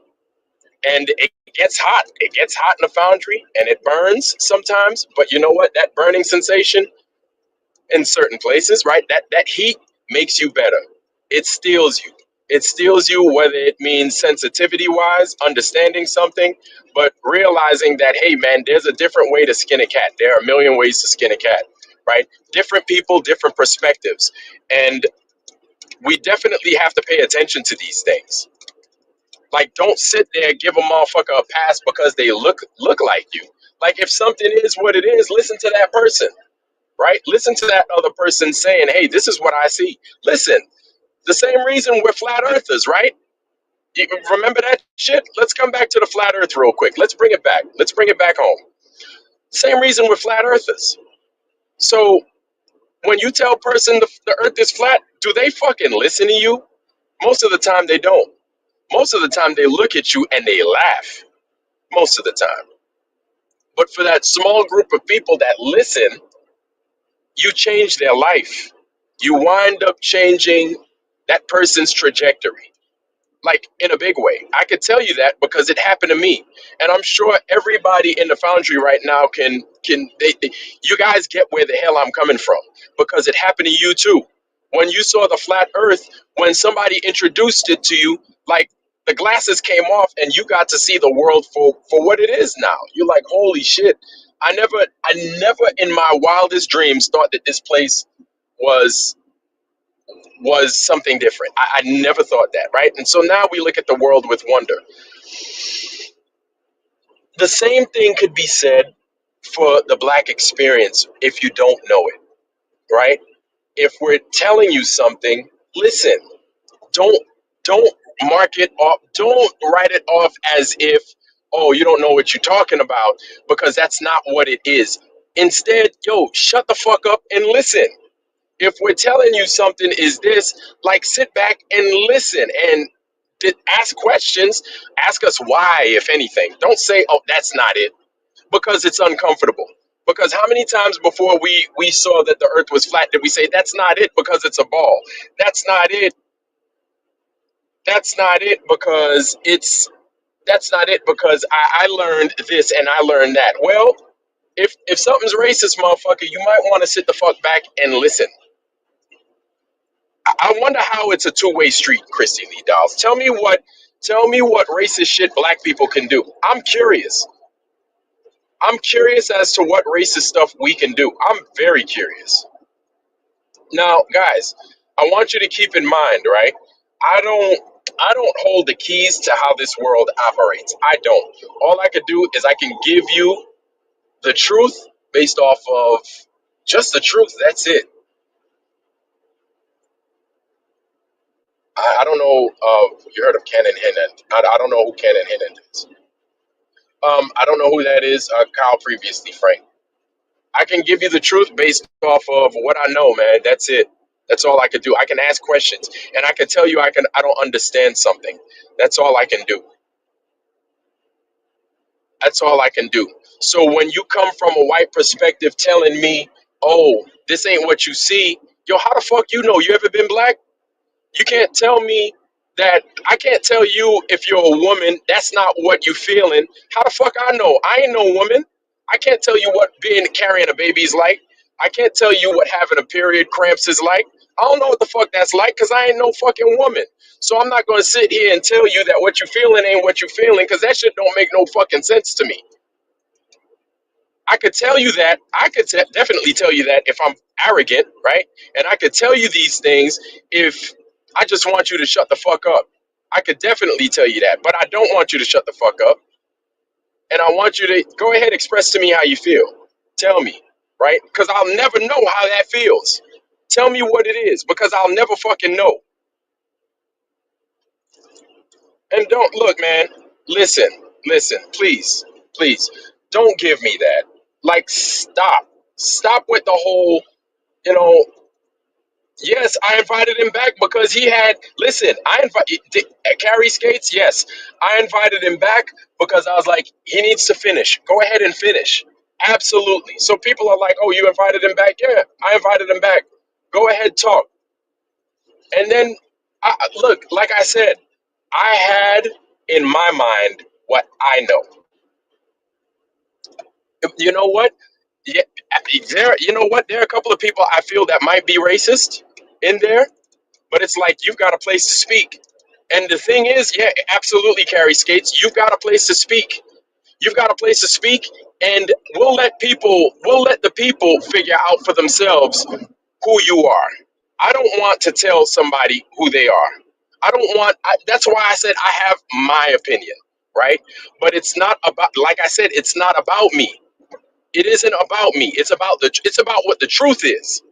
and it gets hot. It gets hot in the Foundry, and it burns sometimes. But you know what? That burning sensation in certain places, right? That heat makes you better. It steals you. It steals you, whether it means sensitivity wise, understanding something, but realizing that, hey, man, there's a different way to skin a cat. There are a million ways to skin a cat, right? Different people, different perspectives. And we definitely have to pay attention to these things. Like, don't sit there and give a motherfucker a pass because they look like you. Like, if something is what it is, listen to that person, right? Listen to that other person saying, hey, this is what I see. Listen, the same reason we're flat earthers, right? You remember that shit? Let's come back to the flat earth real quick. Let's bring it back. Let's bring it back home. Same reason we're flat earthers. So when you tell a person the earth is flat, do they fucking listen to you? Most of the time they don't. Most of the time, they look at you and they laugh. Most of the time. But for that small group of people that listen, you change their life. You wind up changing that person's trajectory, like in a big way. I could tell you that because it happened to me, and I'm sure everybody in the Foundry right now you guys get where the hell I'm coming from because it happened to you too. When you saw the flat Earth, when somebody introduced it to you, like the glasses came off, and you got to see the world for what it is now. You're like, holy shit! I never in my wildest dreams thought that this place was was something different. I never thought that, right? And so now we look at the world with wonder. The same thing could be said for the black experience if you don't know it, right? If we're telling you something, listen. Don't don't mark it off. Don't write it off as if, oh, you don't know what you're talking about, because that's not what it is. Instead, yo, shut the fuck up and listen. If we're telling you something is this, like, sit back and listen and ask questions. Ask us why, if anything. Don't say, oh, that's not it, because it's uncomfortable. Because how many times before we saw that the earth was flat did we say that's not it because it's a ball? That's not it. That's not it because that's not it because I learned this and I learned that. Well, if something's racist, motherfucker, you might want to sit the fuck back and listen. I wonder how it's a two-way street, Christy Lee Dawes. Tell me what racist shit black people can do. I'm curious. I'm curious as to what racist stuff we can do. I'm very curious. Now, guys, I want you to keep in mind, right? I don't I don't hold the keys to how this world operates. I don't. All I could do is I can give you the truth based off of just the truth. That's it. I don't know. You heard of Canon Hinnon? I don't know who Canon Hinnon is. I don't know who that is. Kyle previously, Frank. I can give you the truth based off of what I know, man. That's it. That's all I could do. I can ask questions, and I can tell you I don't understand something. That's all I can do. That's all I can do. So when you come from a white perspective telling me, "Oh, this ain't what you see," yo, how the fuck you know? You ever been black? You can't tell me that. I can't tell you if you're a woman. That's not what you feeling. How the fuck I know? I ain't no woman. I can't tell you what being carrying a baby is like. I can't tell you what having a period cramps is like. I don't know what the fuck that's like because I ain't no fucking woman. So I'm not gonna sit here and tell you that what you feeling ain't what you feeling because that shit don't make no fucking sense to me. I could tell you that. Definitely tell you that if I'm arrogant, right? And I could tell you these things if I just want you to shut the fuck up. I could definitely tell you that, but I don't want you to shut the fuck up. And I want you to go ahead, express to me how you feel. Tell me, right? Because I'll never know how that feels. Tell me what it is, because I'll never fucking know. And don't look, man. Listen, listen, please, please, don't give me that. Like, stop with the whole, you know. Yes, I invited him back because he had. Listen, I invited carry skates. Yes, I invited him back because I was like, he needs to finish. Go ahead and finish. Absolutely. So people are like, oh, you invited him back? Yeah, I invited him back. Go ahead, talk. And then, look, like I said, I had in my mind what I know. You know what? Yeah, there. You know what? There are a couple of people I feel that might be racist in there, but it's like you've got a place to speak. And the thing is, yeah, absolutely, carry skates. You've got a place to speak. You've got a place to speak, and we'll let the people figure out for themselves who you are. I don't want to tell somebody who they are. I don't want. That's why I said I have my opinion, right? But it's not about. Like I said, it's not about me. It isn't about me. It's about the. It's about what the truth is,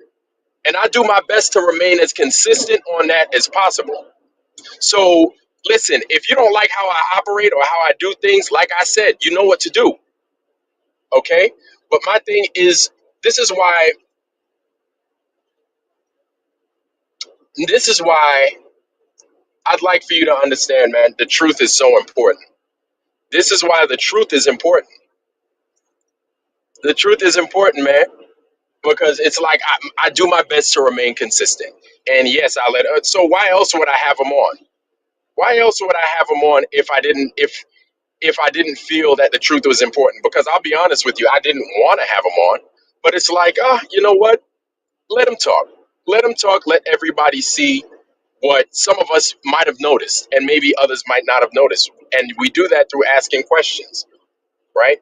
and I do my best to remain as consistent on that as possible. So listen, if you don't like how I operate or how I do things, like I said, you know what to do, okay? But my thing is, this is why, this is why I'd like for you to understand, man, the truth is so important. This is why the truth is important. The truth is important, man, because it's like I do my best to remain consistent. And yes, I let. So why else would I have them on? Why else would I have them on if I didn't feel that the truth was important? Because I'll be honest with you, I didn't want to have them on, but it's like, you know what? Let them talk. Let them talk. Let everybody see what some of us might have noticed, and maybe others might not have noticed. And we do that through asking questions, right?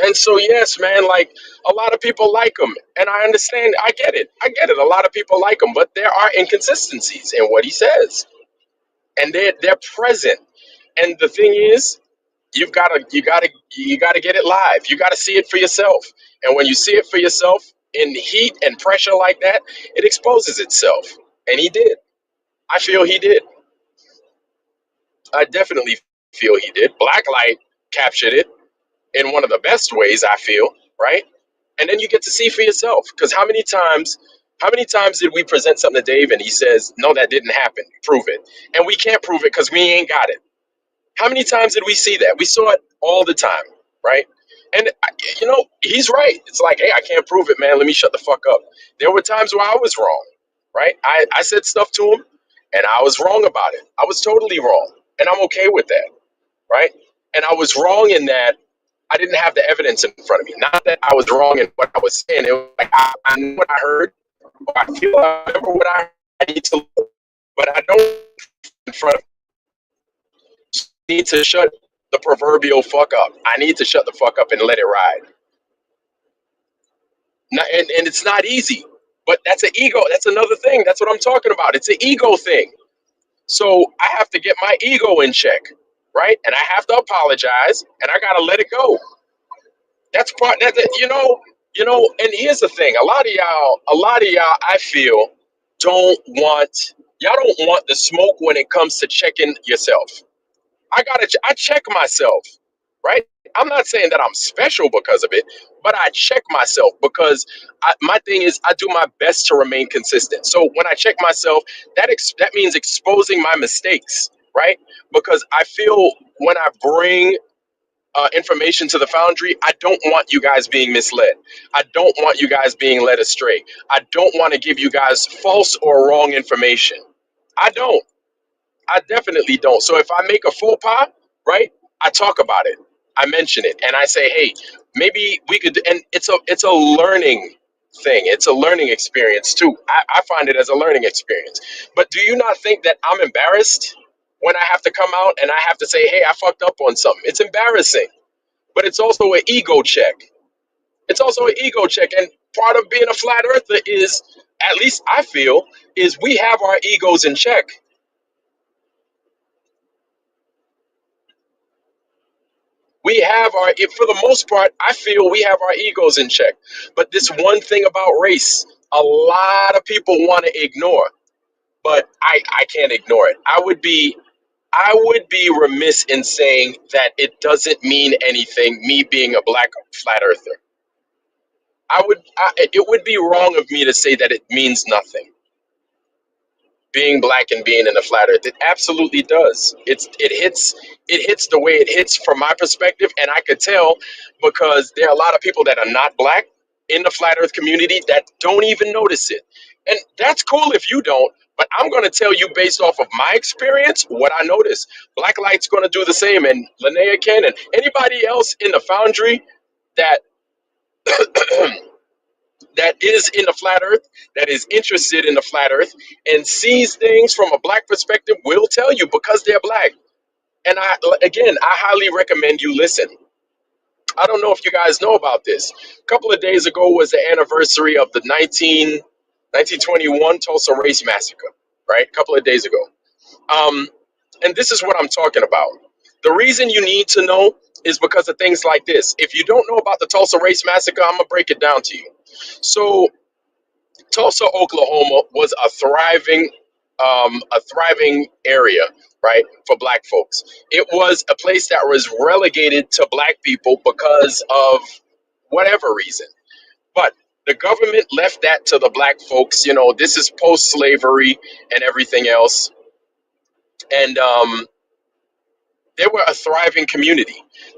And so, yes, man, like a lot of people like him, and I understand. I get it. I get it. A lot of people like him, but there are inconsistencies in what he says, and they're present. And the thing is, you gotta get it live. You gotta see it for yourself. And when you see it for yourself in heat and pressure like that, it exposes itself. And he did. I feel he did. I definitely feel he did. Blacklight captured it in one of the best ways, I feel, right? And then you get to see for yourself. Because how many times did we present something to Dave and he says, no, that didn't happen. Prove it. And we can't prove it because we ain't got it. How many times did we see that? We saw it all the time, right? And he's right. It's like, hey, I can't prove it, man. Let me shut the fuck up. There were times where I was wrong, right? I said stuff to him and I was wrong about it. I was totally wrong. And I'm okay with that, right? And I was wrong in that I didn't have the evidence in front of me. Not that I was wrong in what I was saying. It was like I knew what I heard, or I feel I remember what I heard. I need to look, but I don't in front of me. I need to shut the proverbial fuck up. I need to shut the fuck up and let it ride. And it's not easy, but that's an ego. That's another thing. That's what I'm talking about. It's an ego thing. So I have to get my ego in check, right? And I have to apologize, and I gotta let it go. That's part that. And here's the thing: a lot of y'all, I feel, y'all don't want the smoke when it comes to checking yourself. I check myself, right? I'm not saying that I'm special because of it, but I check myself because my thing is I do my best to remain consistent. So when I check myself, that means exposing my mistakes, right? Because I feel when I bring information to the Foundry, I don't want you guys being misled. I don't want you guys being led astray. I don't want to give you guys false or wrong information. I don't. I definitely don't. So if I make a faux pas, right, I talk about it. I mention it and I say, hey, maybe we could. And it's a learning thing. It's a learning experience too. I find it as a learning experience. But do you not think that I'm embarrassed when I have to come out and I have to say, hey, I fucked up on something? It's embarrassing, but it's also an ego check. It's also an ego check. And part of being a flat earther is, at least I feel, is we have our egos in check. We have for the most part, I feel we have our egos in check. But this one thing about race, a lot of people want to ignore, but I can't ignore it. I would be remiss in saying that it doesn't mean anything, me being a black flat earther. It would be wrong of me to say that it means nothing. Being black and being in the flat earth, it absolutely does. It hits the way it hits from my perspective, and I could tell because there are a lot of people that are not black in the flat earth community that don't even notice it. And that's cool if you don't, but I'm going to tell you based off of my experience what I notice. Black Light's going to do the same, and Linnea can, and anybody else in the Foundry that that is in the flat earth, that is interested in the flat earth and sees things from a black perspective will tell you because they're black. And I highly recommend you listen. I don't know if you guys know about this. A couple of days ago was the anniversary of the 1921 Tulsa Race Massacre, right? A couple of days ago. Um, and this is what I'm talking about. The reason you need to know is because of things like this. If you don't know about the Tulsa Race Massacre, I'm going to break it down to you. So Tulsa, Oklahoma was a thriving area, right, for black folks. It was a place that was relegated to black people because of whatever reason. But The government left that to the black folks. You know, this is post slavery and everything else. And they were a thriving community.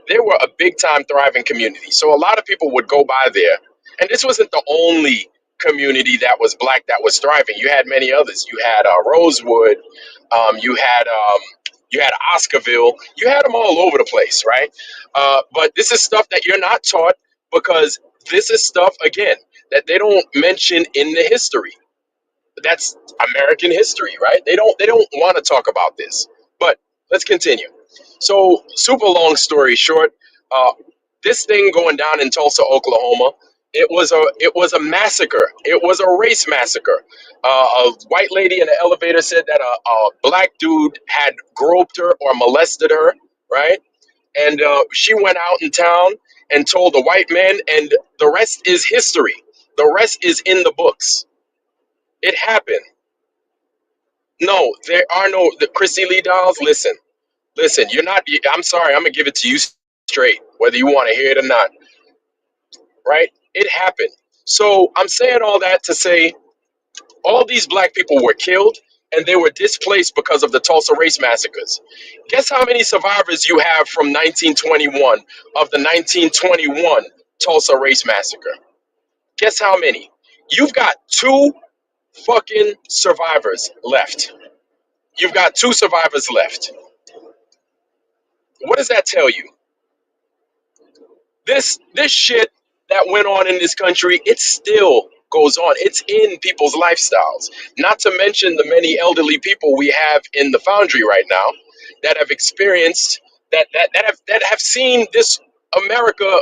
They were a big time thriving community. So a lot of people would go by there. And this wasn't the only community that was black that was thriving. You had many others. You had Rosewood. You had Oscarville. You had them all over the place, right? But this is stuff that you're not taught because this is stuff again that they don't mention in the history. That's American history, right? They don't want to talk about this. But let's continue. So, super long story short, uh, this thing going down in Tulsa, Oklahoma, it was a massacre. It was a race massacre. A white lady in the elevator said that a black dude had groped her or molested her, right? And she went out in town and told the white man, and the rest is history. The rest is in the books. It happened. No, there are no the Chrissy Lee dolls. Listen, listen. You're not. I'm sorry. I'm gonna give it to you straight, whether you want to hear it or not. Right? It happened. So I'm saying all that to say all these black people were killed and they were displaced because of the Tulsa race massacres. Guess how many survivors you have from 1921 of the 1921 Tulsa race massacre? Guess how many? You've got two fucking survivors left. You've got two survivors left. What does that tell you? This shit that went on in this country, it still goes on. It's in people's lifestyles. Not to mention the many elderly people we have in the Foundry right now that have experienced that have seen this America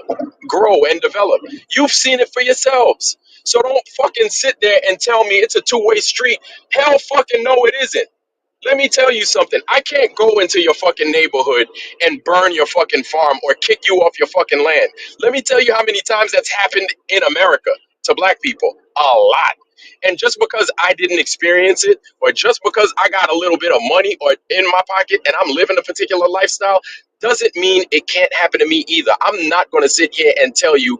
grow and develop. You've seen it for yourselves. So don't fucking sit there and tell me it's a two-way street. Hell fucking no, it isn't. Let me tell you something. I can't go into your fucking neighborhood and burn your fucking farm or kick you off your fucking land. Let me tell you how many times that's happened in America to black people. A lot. And just because I didn't experience it, or just because I got a little bit of money or in my pocket and I'm living a particular lifestyle, doesn't mean it can't happen to me either. I'm not going to sit here and tell you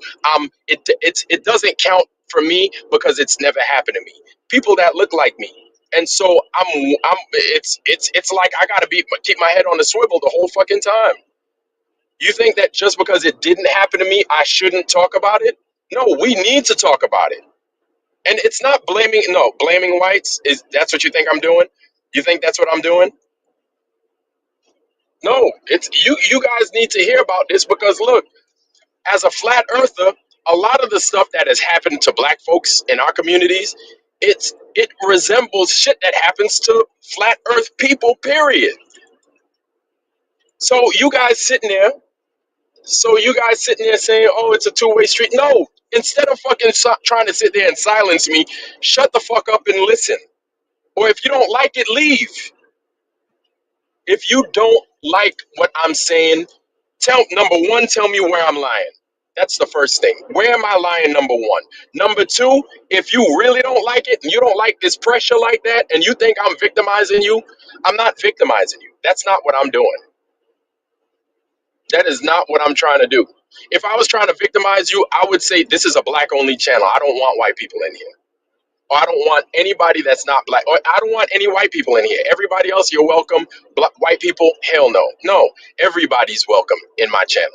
it doesn't count for me because it's never happened to me. People that look like me, and so it's like I gotta keep my head on the swivel the whole fucking time. You think that just because it didn't happen to me, I shouldn't talk about it? No, we need to talk about it. And it's not blaming no, blaming whites is that's what you think I'm doing? You think that's what I'm doing? No, it's you guys need to hear about this because look, as a flat earther, a lot of the stuff that has happened to black folks in our communities, it resembles shit that happens to flat earth people, period. So you guys sitting there, so you guys sitting there saying, "Oh, it's a two-way street." No, instead of fucking trying to sit there and silence me, shut the fuck up and listen. Or if you don't like it, leave. If you don't like what I'm saying, tell number one, tell me where I'm lying. That's the first thing. Where am I lying? Number one. Number two, if you really don't like it and you don't like this pressure like that and you think I'm victimizing you, I'm not victimizing you. That's not what I'm doing. That is not what I'm trying to do. If I was trying to victimize you, I would say this is a black only channel. I don't want white people in here. Or I don't want anybody that's not black. Or I don't want any white people in here. Everybody else, you're welcome. White people, hell no. No, everybody's welcome in my channel.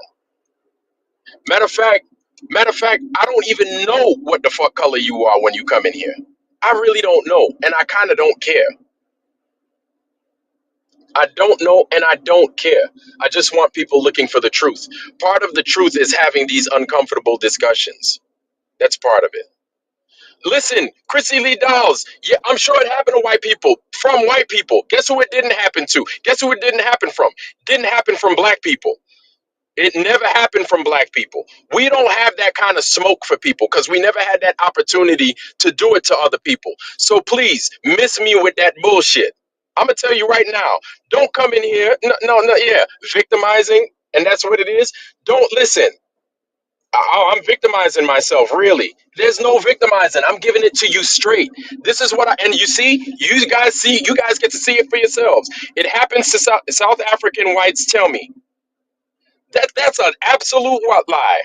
Matter of fact, matter of fact, I don't even know what the fuck color you are when you come in here. I really don't know, and I kind of don't care. I don't know, and I don't care. I just want people looking for the truth. Part of the truth is having these uncomfortable discussions. That's part of it. Listen, Chrissy Lee Dolls. Yeah, I'm sure it happened to white people. From white people. Guess who it didn't happen to? Guess who it didn't happen from? Didn't happen from black people. It never happened from black people. We don't have that kind of smoke for people because we never had that opportunity to do it to other people. So please, miss me with that bullshit. I'm gonna tell you right now. Don't come in here. No, no, no. Yeah, victimizing, and that's what it is. Don't listen. Oh, I'm victimizing myself. Really? There's no victimizing. I'm giving it to you straight. This is what I and you see. You guys see. You guys get to see it for yourselves. It happens to South African whites. Tell me. That's an absolute lie.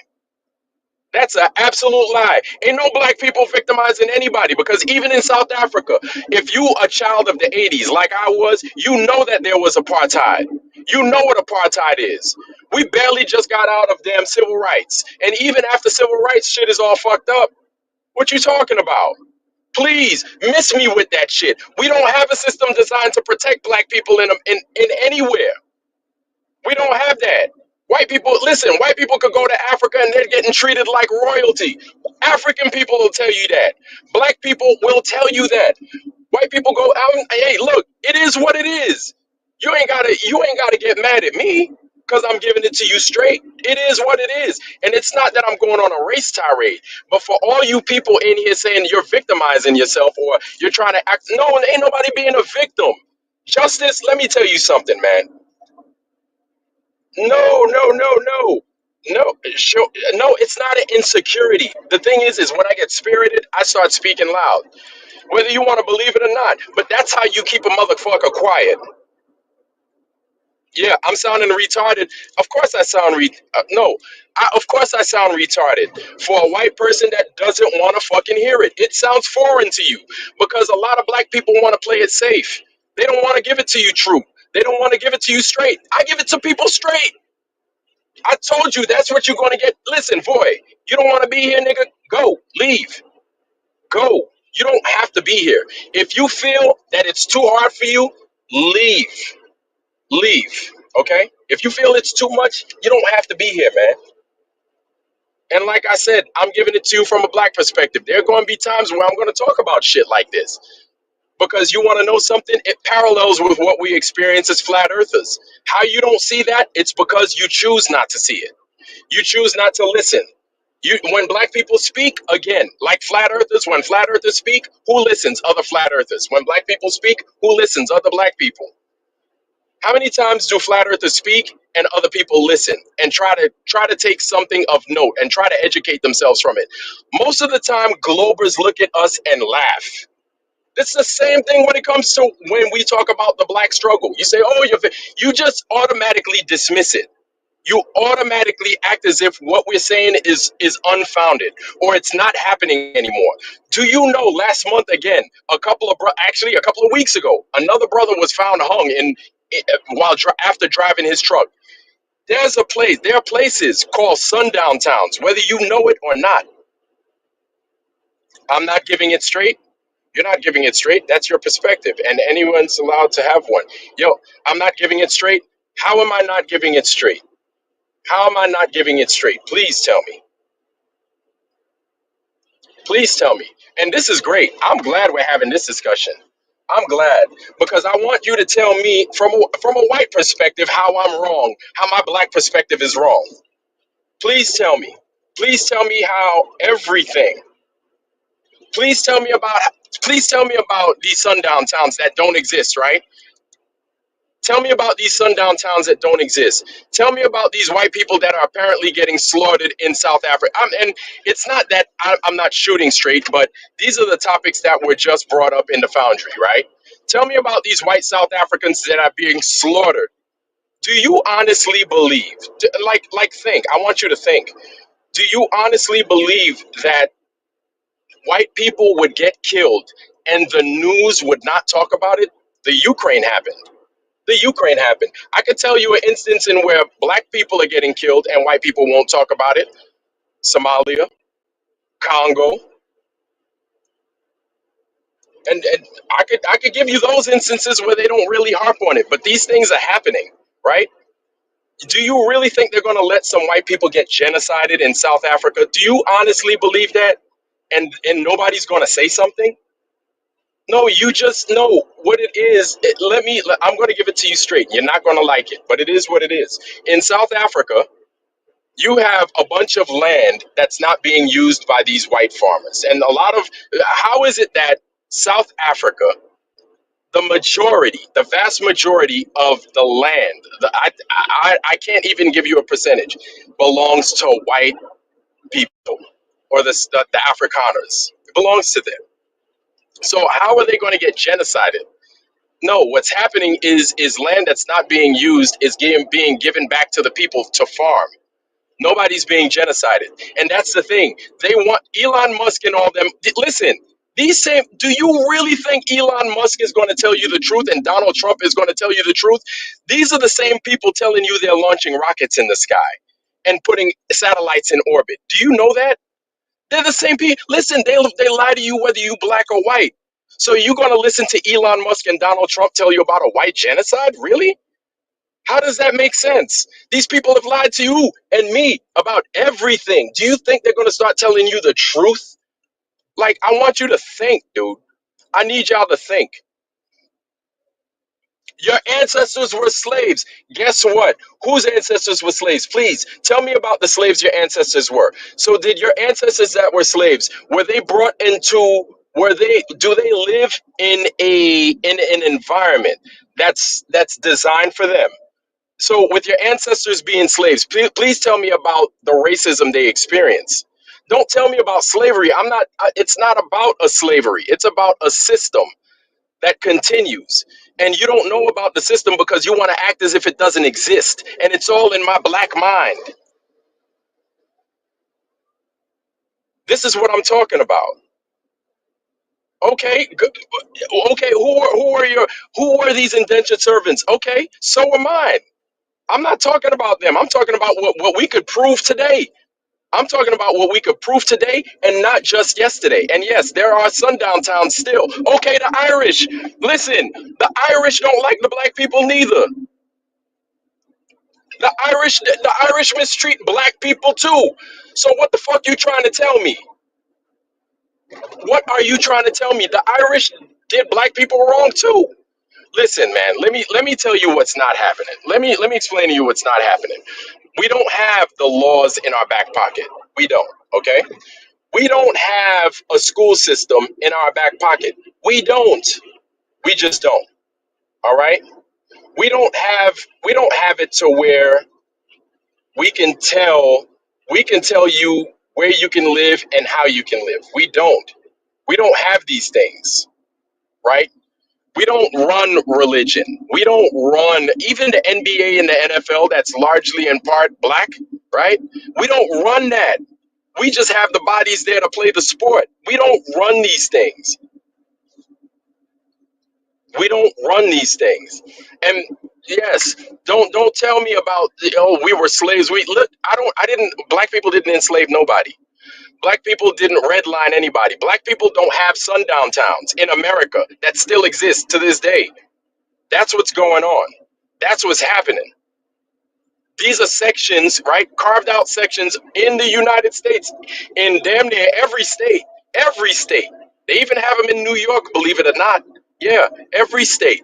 That's an absolute lie. Ain't no black people victimizing anybody because even in South Africa, if you a child of the 80s like I was, you know that there was apartheid. You know what apartheid is. We barely just got out of damn civil rights. And even after civil rights shit is all fucked up, what you talking about? Please miss me with that shit. We don't have a system designed to protect black people in anywhere. We don't have that. White people, listen, white people could go to Africa and they're getting treated like royalty. African people will tell you that. Black people will tell you that. White people go out and, hey, look, it is what it is. You ain't gotta get mad at me because I'm giving it to you straight. It is what it is. And it's not that I'm going on a race tirade, but for all you people in here saying you're victimizing yourself or you're trying to act, no, ain't nobody being a victim. Justice, let me tell you something, man. No, no, no, no. No, sure, no, it's not an insecurity. The thing is when I get spirited, I start speaking loud, whether you want to believe it or not. But that's how you keep a motherfucker quiet. Yeah, I'm sounding retarded. Of course I sound no. Of course I sound retarded for a white person that doesn't want to fucking hear it. It sounds foreign to you because a lot of black people want to play it safe. They don't want to give it to you true. They don't want to give it to you straight. I give it to people straight. I told you that's what you're going to get. Listen, boy, you don't want to be here, nigga? Go, leave, go. You don't have to be here. If you feel that it's too hard for you, leave, leave. Okay? If you feel it's too much, you don't have to be here, man. And like I said, I'm giving it to you from a black perspective. There are going to be times where I'm going to talk about shit like this because you want to know something? It parallels with what we experience as flat earthers. How you don't see that? It's because you choose not to see it. You choose not to listen. When black people speak, again, like flat earthers, when flat earthers speak, who listens? Other flat earthers. When black people speak, who listens? Other black people. How many times do flat earthers speak and other people listen and try to take something of note and try to educate themselves from it? Most of the time, globers look at us and laugh. It's the same thing when it comes to when we talk about the black struggle. You say, "Oh, you just automatically dismiss it." You automatically act as if what we're saying is unfounded or it's not happening anymore. Do you know last month again, actually a couple of weeks ago, another brother was found hung after driving his truck. There are places called sundown towns, whether you know it or not. I'm not giving it straight. You're not giving it straight. That's your perspective, and anyone's allowed to have one. Yo, I'm not giving it straight. How am I not giving it straight? How am I not giving it straight? Please tell me. Please tell me. And this is great. I'm glad we're having this discussion. I'm glad because I want you to tell me from a white perspective how I'm wrong, how my black perspective is wrong. Please tell me. Please tell me how everything. Please tell me about please tell me about these sundown towns that don't exist, right? Tell me about these sundown towns that don't exist. Tell me about these white people that are apparently getting slaughtered in South Africa. And it's not that I'm not shooting straight, but these are the topics that were just brought up in the Foundry, right? Tell me about these white South Africans that are being slaughtered. Do you honestly believe, think, I want you to think, do you honestly believe that white people would get killed and the news would not talk about it? The Ukraine happened. The Ukraine happened. I could tell you an instance in where black people are getting killed and white people won't talk about it. Somalia, Congo, and I could give you those instances where they don't really harp on it, but these things are happening, right? Do you really think they're going to let some white people get genocided in South Africa? Do you honestly believe that? And nobody's going to say something? No, you just know what it is. I'm going to give it to you straight. You're not going to like it, but it is what it is. In South Africa, you have a bunch of land that's not being used by these white farmers. And how is it that South Africa, the vast majority of the land, I can't even give you a percentage, belongs to white people or the Afrikaners? It belongs to them. So how are they going to get genocided? No, what's happening is land that's not being used is being given back to the people to farm. Nobody's being genocided. And that's the thing. They want Elon Musk and all them. Listen, these same, do you really think Elon Musk is going to tell you the truth and Donald Trump is going to tell you the truth? These are the same people telling you they're launching rockets in the sky and putting satellites in orbit. Do you know that? They're the same people. Listen, they lie to you whether you black or white. So you're going to listen to Elon Musk and Donald Trump tell you about a white genocide? Really? How does that make sense? These people have lied to you and me about everything. Do you think they're going to start telling you the truth? Like, I want you to think, dude. I need y'all to think. Your ancestors were slaves. Guess what? Whose ancestors were slaves? Please tell me about the slaves your ancestors were. So, did your ancestors that were slaves, were they brought into, do they live in an environment that's designed for them? So, with your ancestors being slaves, please tell me about the racism they experienced. Don't tell me about slavery. I'm not. It's not about a slavery. It's about a system that continues. And you don't know about the system because you want to act as if it doesn't exist. And it's all in my black mind. This is what I'm talking about. Okay, okay. Who are these indentured servants? Okay, so am I. I'm not talking about them. I'm talking about what we could prove today. I'm talking about what we could prove today and not just yesterday. And yes, there are sundown towns still. Okay, the Irish. Listen, the Irish don't like the black people neither. The Irish mistreat black people too. So what the fuck you trying to tell me? What are you trying to tell me? The Irish did black people wrong too. Listen, man, let me tell you what's not happening. Let me explain to you what's not happening. We don't have the laws in our back pocket. We don't, okay? We don't have a school system in our back pocket. We don't. We just don't. All right? We don't have it to where we can tell we can tell you where you can live and how you can live. We don't have these things, right? We don't run religion. We don't run even the NBA and the NFL that's largely in part black, right? We don't run that. We just have the bodies there to play the sport. We don't run these things. We don't run these things. And yes, don't tell me about, oh, we were slaves. We look, I didn't black people didn't enslave nobody. Black people didn't redline anybody. Black people don't have sundown towns in America that still exist to this day. That's what's going on. That's what's happening. These are sections, right? Carved out sections in the United States, in damn near every state. Every state. They even have them in New York, believe it or not. Yeah, every state.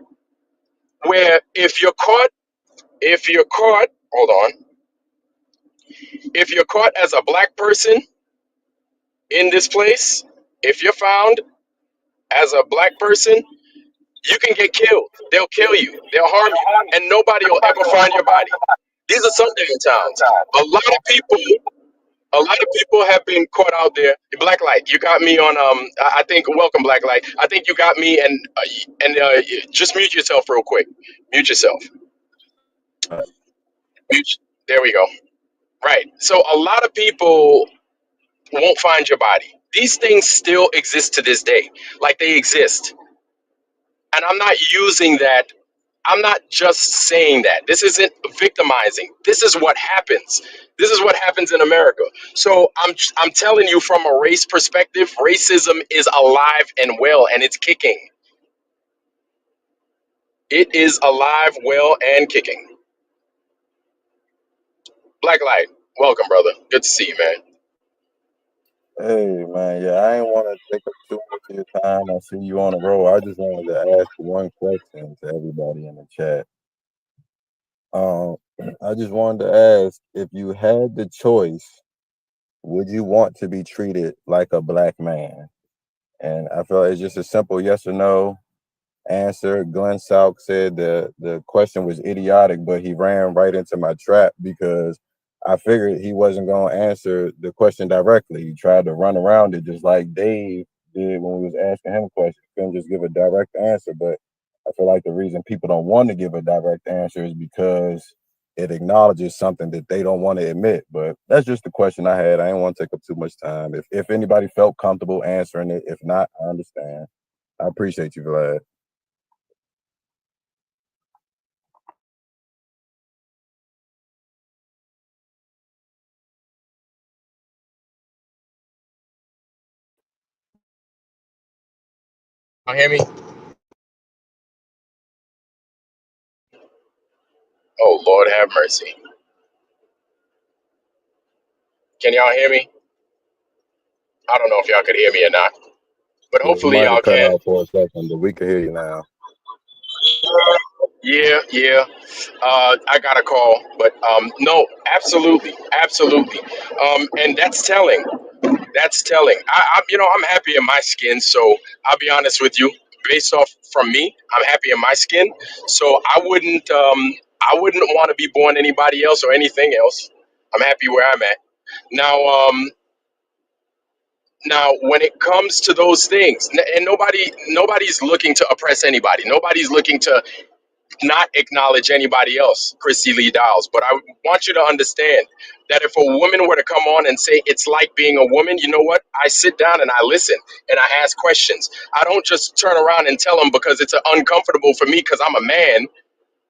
Where if you're caught, hold on, if you're caught as a black person in this place, if you're found as a black person, you can get killed. They'll kill you. They'll harm you, and nobody will ever find your body. These are sundown towns. A lot of people, a lot of people have been caught out there. Black Light, you got me on. I think welcome Black Light. I think you got me, and just mute yourself real quick. Mute yourself. Mute. There we go. Right. So a lot of people won't find your body. These things still exist to this day. Like they exist. And I'm not using that. I'm not just saying that. This isn't victimizing. This is what happens. This is what happens in America. So I'm telling you from a race perspective, racism is alive and well and it's kicking. It is alive, well, and kicking. Black Light, welcome, brother. Good to see you, man. Hey man, yeah, I ain't want to take up too much of your time. I see you on the road. I just wanted to ask one question to everybody in the chat. Um, I just wanted to ask if you had the choice, would you want to be treated like a black man? And I feel like it's just a simple yes or no answer. Glenn Salk said the question was idiotic, but he ran right into my trap because I figured he wasn't going to answer the question directly. He tried to run around it just like Dave did when we was asking him questions. He couldn't just give a direct answer, but I feel like the reason people don't want to give a direct answer is because it acknowledges something that they don't want to admit. But that's just the question I had. I didn't want to take up too much time. If anybody felt comfortable answering it, if not, I understand. I appreciate you, Vlad. You hear me? Oh Lord, have mercy. Can y'all hear me? I don't know if y'all could hear me or not, but Yeah, you hopefully might y'all have cut can. out for a second, but we can hear you now. Yeah, yeah. I got a call, but no, absolutely, absolutely. And that's telling. That's telling. I'm happy in my skin. So I'll be honest with you. Based off from me, I'm happy in my skin. So I wouldn't want to be born anybody else or anything else. I'm happy where I'm at now. Now, when it comes to those things, and nobody's looking to oppress anybody. Nobody's looking to not acknowledge anybody else, Christy Lee Dowles. But I want you to understand that if a woman were to come on and say it's like being a woman, you know what? I sit down and I listen and I ask questions. I don't just turn around and tell them because it's uncomfortable for me because I'm a man.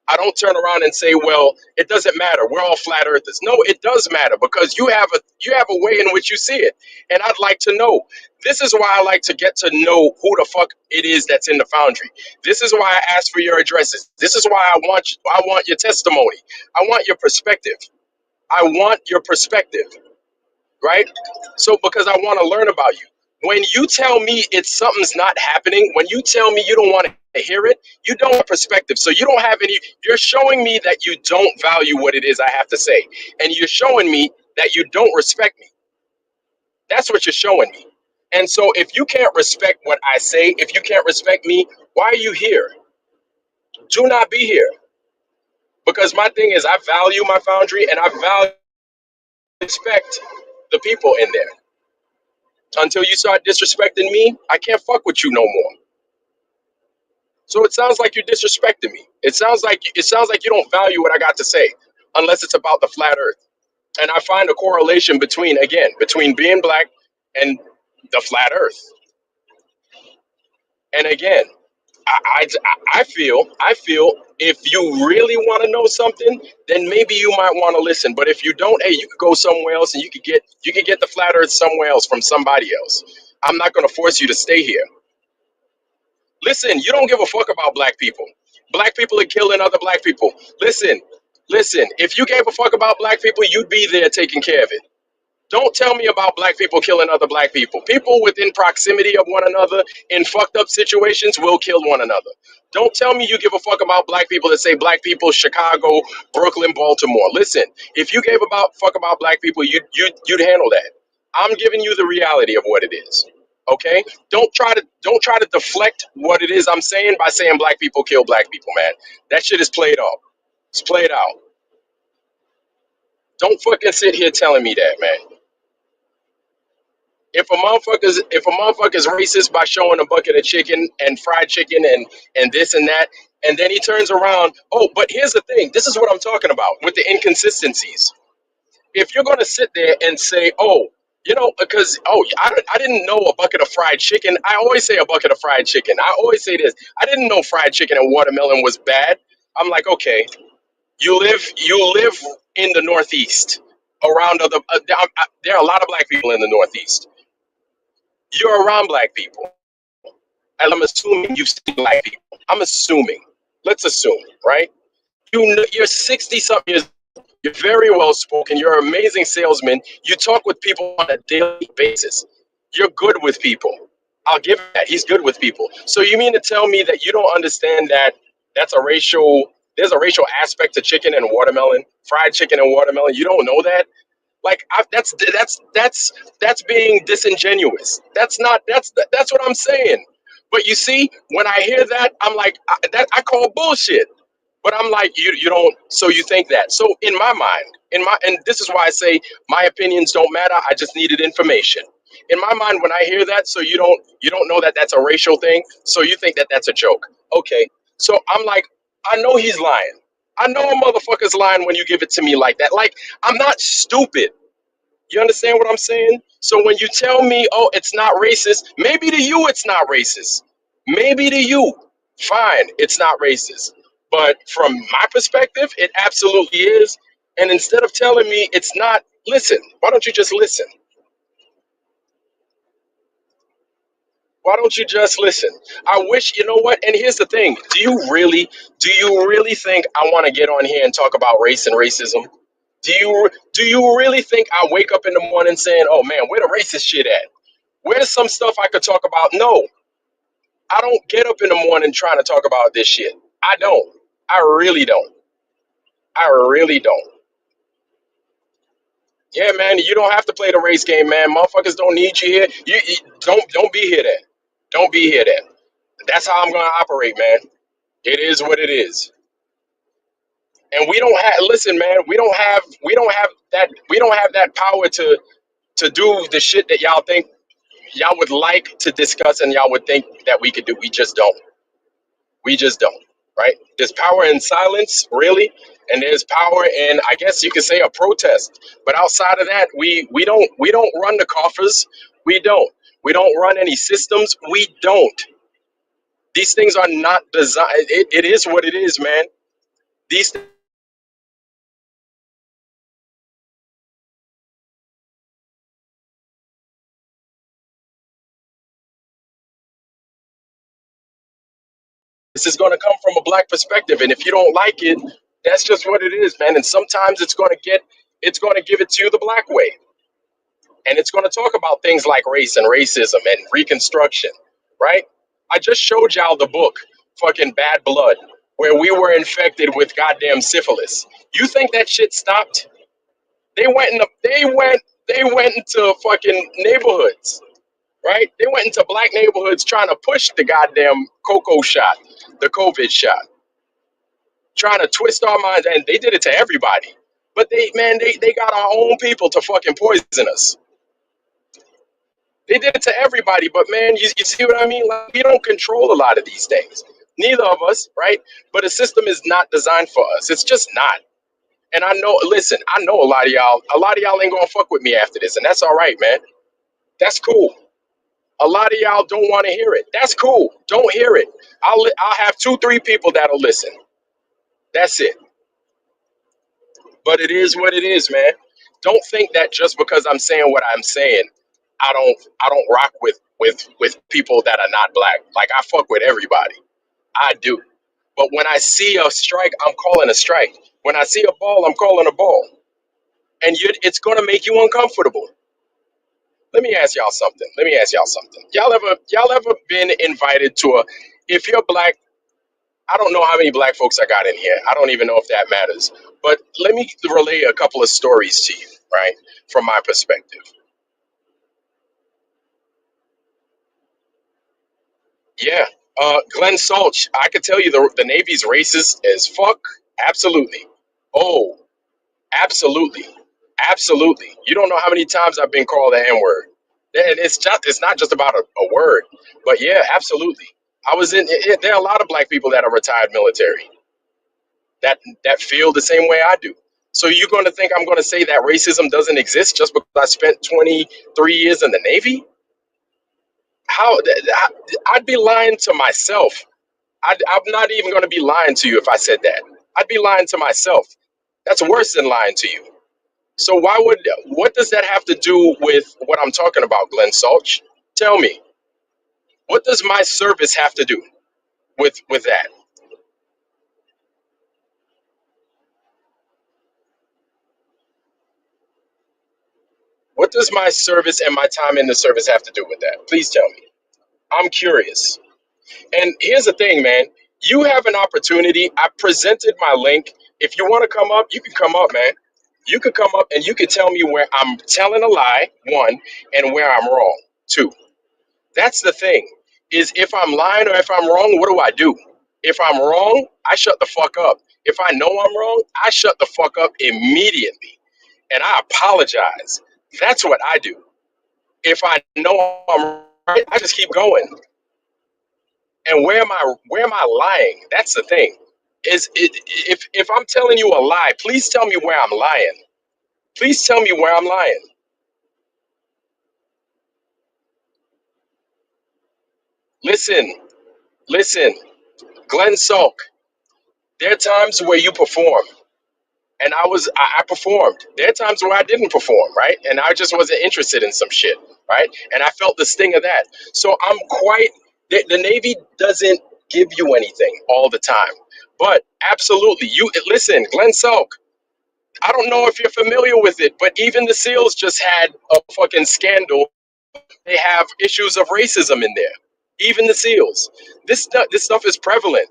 I don't turn around and say, "Well, it doesn't matter. We're all flat earthers." No, it does matter because you have a way in which you see it, and I'd like to know. This is why I like to get to know who the fuck it is that's in the Foundry. This is why I ask for your addresses. This is why I want your testimony. I want your perspective. I want your perspective, right? So because I want to learn about you. When you tell me it's something's not happening, when you tell me you don't want to hear it, you don't have perspective. So you don't have any, you're showing me that you don't value what it is I have to say. And you're showing me that you don't respect me. That's what you're showing me. And so if you can't respect what I say, if you can't respect me, why are you here? Do not be here. Because my thing is I value my foundry and I value respect the people in there. Until you start disrespecting me, I can't fuck with you no more. So it sounds like you're disrespecting me. It sounds like you don't value what I got to say, unless it's about the flat Earth. And I find a correlation between being black and the flat Earth. And again, I feel if you really want to know something, then maybe you might want to listen. But if you don't, hey, you could go somewhere else and you could get the flat Earth somewhere else from somebody else. I'm not going to force you to stay here. Listen, you don't give a fuck about black people. Black people are killing other black people. Listen, listen. If you gave a fuck about black people, you'd be there taking care of it. Don't tell me about black people killing other black people. People within proximity of one another in fucked up situations will kill one another. Don't tell me you give a fuck about black people that say black people, Chicago, Brooklyn, Baltimore. Listen, if you gave about fuck about black people, you'd handle that. I'm giving you the reality of what it is. Okay? Don't try to deflect what it is I'm saying by saying black people kill black people, man. That shit is played out. It's played out. Don't fucking sit here telling me that, man. If a motherfucker's racist by showing a bucket of chicken and fried chicken and this and that, and then he turns around, oh, but here's the thing. This is what I'm talking about with the inconsistencies. If you're gonna sit there and say, oh, because I didn't know a bucket of fried chicken. I always say a bucket of fried chicken. I always say this. I didn't know fried chicken and watermelon was bad. I'm like, okay, you live in the Northeast, around other. There are a lot of black people in the Northeast. You're around black people, and I'm assuming you've seen black people. I'm assuming. Let's assume, right? You're 60 something years. You're very well spoken. You're an amazing salesman. You talk with people on a daily basis. You're good with people. I'll give him that. He's good with people. So you mean to tell me that you don't understand that that's a racial there's a racial aspect to chicken and watermelon, fried chicken and watermelon? You don't know that? Like that's being disingenuous. That's what I'm saying. But you see, when I hear that, I'm like I call bullshit. But I'm like you don't. So you think that? So in my mind, and this is why I say my opinions don't matter. I just needed information. In my mind, when I hear that, so you don't know that that's a racial thing. So you think that that's a joke? Okay. So I'm like, I know he's lying. I know a motherfucker's lying when you give it to me like that. Like, I'm not stupid. You understand what I'm saying? So when you tell me, oh, it's not racist, maybe to you it's not racist. Maybe to you, fine, it's not racist. But from my perspective, it absolutely is. And instead of telling me it's not, listen, why don't you just listen? Why don't you just listen? I wish, you know what? And here's the thing. Do you really think I want to get on here and talk about race and racism? Do you really think I wake up in the morning saying, "Oh man, where the racist shit at? Where's some stuff I could talk about?" No, I don't get up in the morning trying to talk about this shit. I don't. I really don't. I really don't. Yeah, man, you don't have to play the race game, man. Motherfuckers don't need you here. You don't be here then. Don't be here then. That's how I'm gonna operate, man. It is what it is. And we don't have listen, man, we don't have that power to do the shit that y'all think y'all would like to discuss and y'all would think that we could do. We just don't. We just don't. Right? There's power in silence, really, and there's power in, I guess you could say, a protest. But outside of that, we don't run the coffers. We don't. We don't run any systems. We don't. These things are not designed. It is what it is, man. These This is going to come from a black perspective, and if you don't like it, that's just what it is, man. And sometimes it's going to give it to you the black way, and it's going to talk about things like race and racism and Reconstruction, right? I just showed y'all the book, fucking Bad Blood, where we were infected with goddamn syphilis. You think that shit stopped? They went into fucking neighborhoods, right? They went into black neighborhoods trying to push the goddamn cocoa shot, the COVID shot, trying to twist our minds, and they did it to everybody. But they got our own people to fucking poison us. They did it to everybody, but man, you see what I mean? Like, we don't control a lot of these things. Neither of us, right? But a system is not designed for us. It's just not. And I know, listen, I know a lot of y'all ain't gonna fuck with me after this, and that's all right, man. That's cool. A lot of y'all don't want to hear it. That's cool. Don't hear it. I'll have two, three people that'll listen. That's it. But it is what it is, man. Don't think that just because I'm saying what I'm saying, I don't rock with people that are not black. Like, I fuck with everybody. I do. But when I see a strike, I'm calling a strike. When I see a ball, I'm calling a ball. And it's gonna make you uncomfortable. Let me ask y'all something. Let me ask y'all something. Y'all ever been invited to a if you're black, I don't know how many black folks I got in here. I don't even know if that matters. But let me relay a couple of stories to you, right? From my perspective. Yeah. Glenn Salch, I could tell you the Navy's racist as fuck. Absolutely. Oh, absolutely. Absolutely. You don't know how many times I've been called the N-word. And it's not just about a word. But yeah, absolutely. There are a lot of black people that are retired military that feel the same way I do. So you're going to think I'm going to say that racism doesn't exist just because I spent 23 years in the Navy? I'd be lying to myself. I'm not even going to be lying to you if I said that. I'd be lying to myself. That's worse than lying to you. So what does that have to do with what I'm talking about, Glenn Salch? Tell me, what does my service have to do with that? What does my service and my time in the service have to do with that? Please tell me. I'm curious. And here's the thing, man. You have an opportunity. I presented my link. If you want to come up, you can come up, man. You could come up and you could tell me where I'm telling a lie, one, and where I'm wrong, two. That's the thing. Is if I'm lying or if I'm wrong, what do I do? If I'm wrong, I shut the fuck up. If I know I'm wrong, I shut the fuck up immediately. And I apologize. That's what I do. If I know I'm right, I just keep going. And where am I lying? That's the thing. If I'm telling you a lie, please tell me where I'm lying. Please tell me where I'm lying. Listen, listen, Glenn Salk. There are times where you perform, and I performed. There are times where I didn't perform, right? And I just wasn't interested in some shit, right? And I felt the sting of that. So I'm quite. The Navy doesn't give you anything all the time, but absolutely, you listen, Glenn Salk. I don't know if you're familiar with it, but even the SEALs just had a fucking scandal. They have issues of racism in there. Even the SEALs. This stuff is prevalent.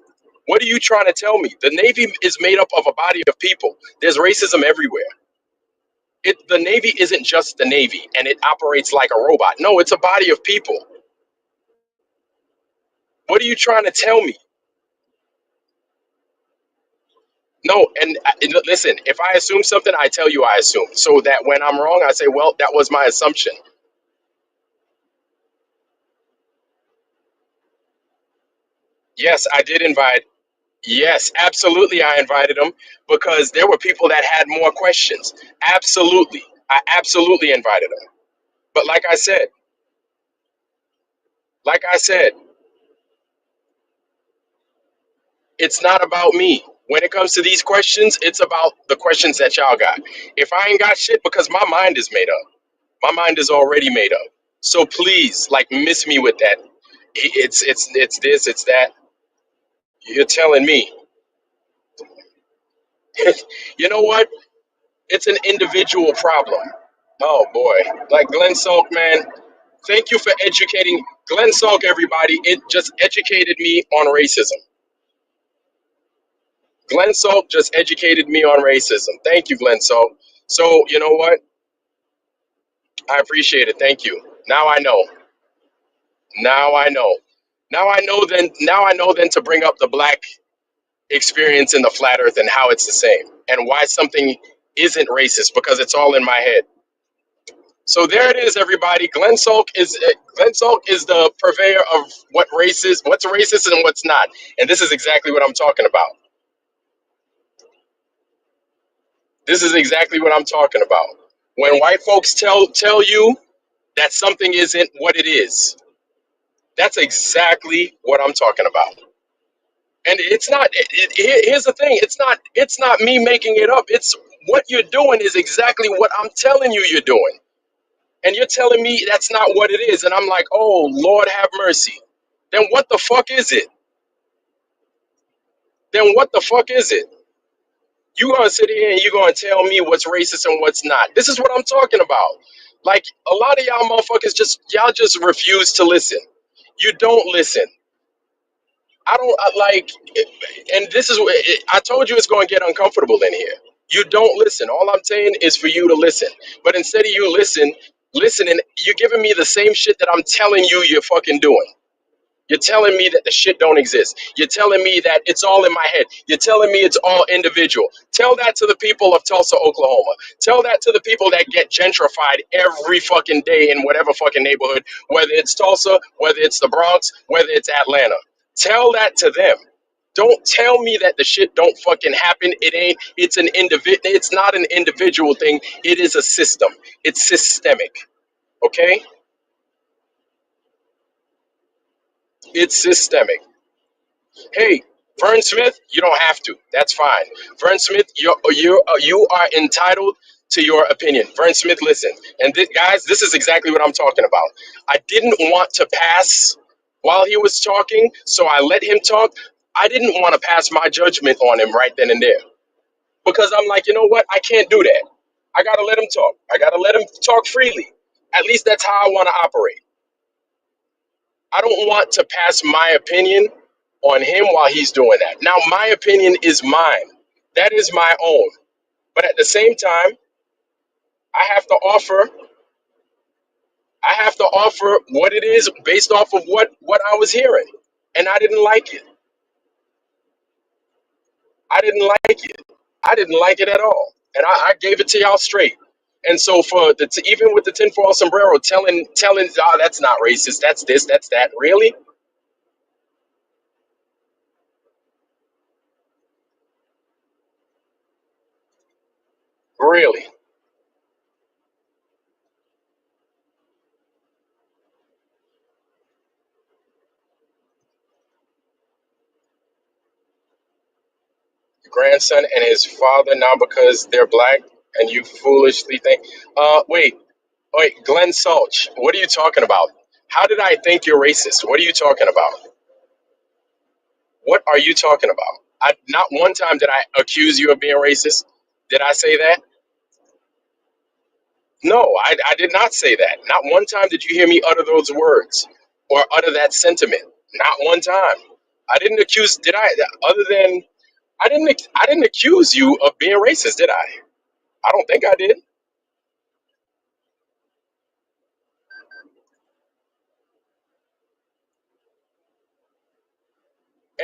What are you trying to tell me? The Navy is made up of a body of people. There's racism everywhere. The Navy isn't just the Navy and it operates like a robot. No, it's a body of people. What are you trying to tell me? No, and listen, if I assume something, I tell you I assume. So that when I'm wrong, I say, well, that was my assumption. Yes, I did invite. Yes, absolutely. I invited them because there were people that had more questions. Absolutely. I absolutely invited them. But like I said, it's not about me. When it comes to these questions, it's about the questions that y'all got. If I ain't got shit, because my mind is made up. My mind is already made up. So please, like, miss me with that. It's this, it's that. You're telling me. You know what? It's an individual problem. Oh boy. Like Glenn Salk, man. Thank you for educating Glenn Salk, everybody. It just educated me on racism. Glenn Salk just educated me on racism. Thank you, Glenn Salk. So, you know what? I appreciate it. Thank you. Now I know. Now I know. Now I know then to bring up the black experience in the flat earth and how it's the same and why something isn't racist because it's all in my head. So there it is, everybody. Glenn Salk is the purveyor of what's racist and what's not, and this is exactly what I'm talking about. This is exactly what I'm talking about. When white folks tell you that something isn't what it is, that's exactly what I'm talking about. And it's not. Here's the thing. It's not me making it up. It's what you're doing is exactly what I'm telling you you're doing, and you're telling me that's not what it is, and I'm like, oh Lord, have mercy. Then what the fuck is it? Then what the fuck is it? You gonna sit here and you gonna tell me what's racist and what's not? This is what I'm talking about. Like a lot of y'all motherfuckers y'all just refuse to listen. You don't listen. I don't like, and this is I told you it's gonna get uncomfortable in here. You don't listen. All I'm saying is for you to listen. But instead of you listening, you're giving me the same shit that I'm telling you you're fucking doing. You're telling me that the shit don't exist. You're telling me that it's all in my head. You're telling me it's all individual. Tell that to the people of Tulsa, Oklahoma. Tell that to the people that get gentrified every fucking day in whatever fucking neighborhood, whether it's Tulsa, whether it's the Bronx, whether it's Atlanta. Tell that to them. Don't tell me that the shit don't fucking happen. It's not an individual thing. It is a system. It's systemic. Okay? It's systemic. Hey, Vern Smith, you don't have to. That's fine. Vern Smith, you are entitled to your opinion. Vern Smith, listen. And guys, this is exactly what I'm talking about. I didn't want to pass while he was talking, so I let him talk. I didn't want to pass my judgment on him right then and there because I'm like, you know what? I can't do that. I got to let him talk. I got to let him talk freely. At least that's how I want to operate. I don't want to pass my opinion on him while he's doing that. Now, my opinion is mine. That is my own. But at the same time, I have to offer I have to offer what it is based off of what I was hearing. And I didn't like it. I didn't like it. I didn't like it at all. And I gave it to y'all straight. And so even with the tinfoil sombrero telling oh, that's not racist, that's this, that's that. Really? Really? Your grandson and his father now because they're black, and you foolishly think. Wait, wait, Glenn Salch, what are you talking about? How did I think you're racist? What are you talking about? What are you talking about? Not one time did I accuse you of being racist. Did I say that? No, I did not say that. Not one time did you hear me utter those words or utter that sentiment. Not one time. I didn't accuse. Did I? Other than I didn't accuse you of being racist. Did I? I don't think I did.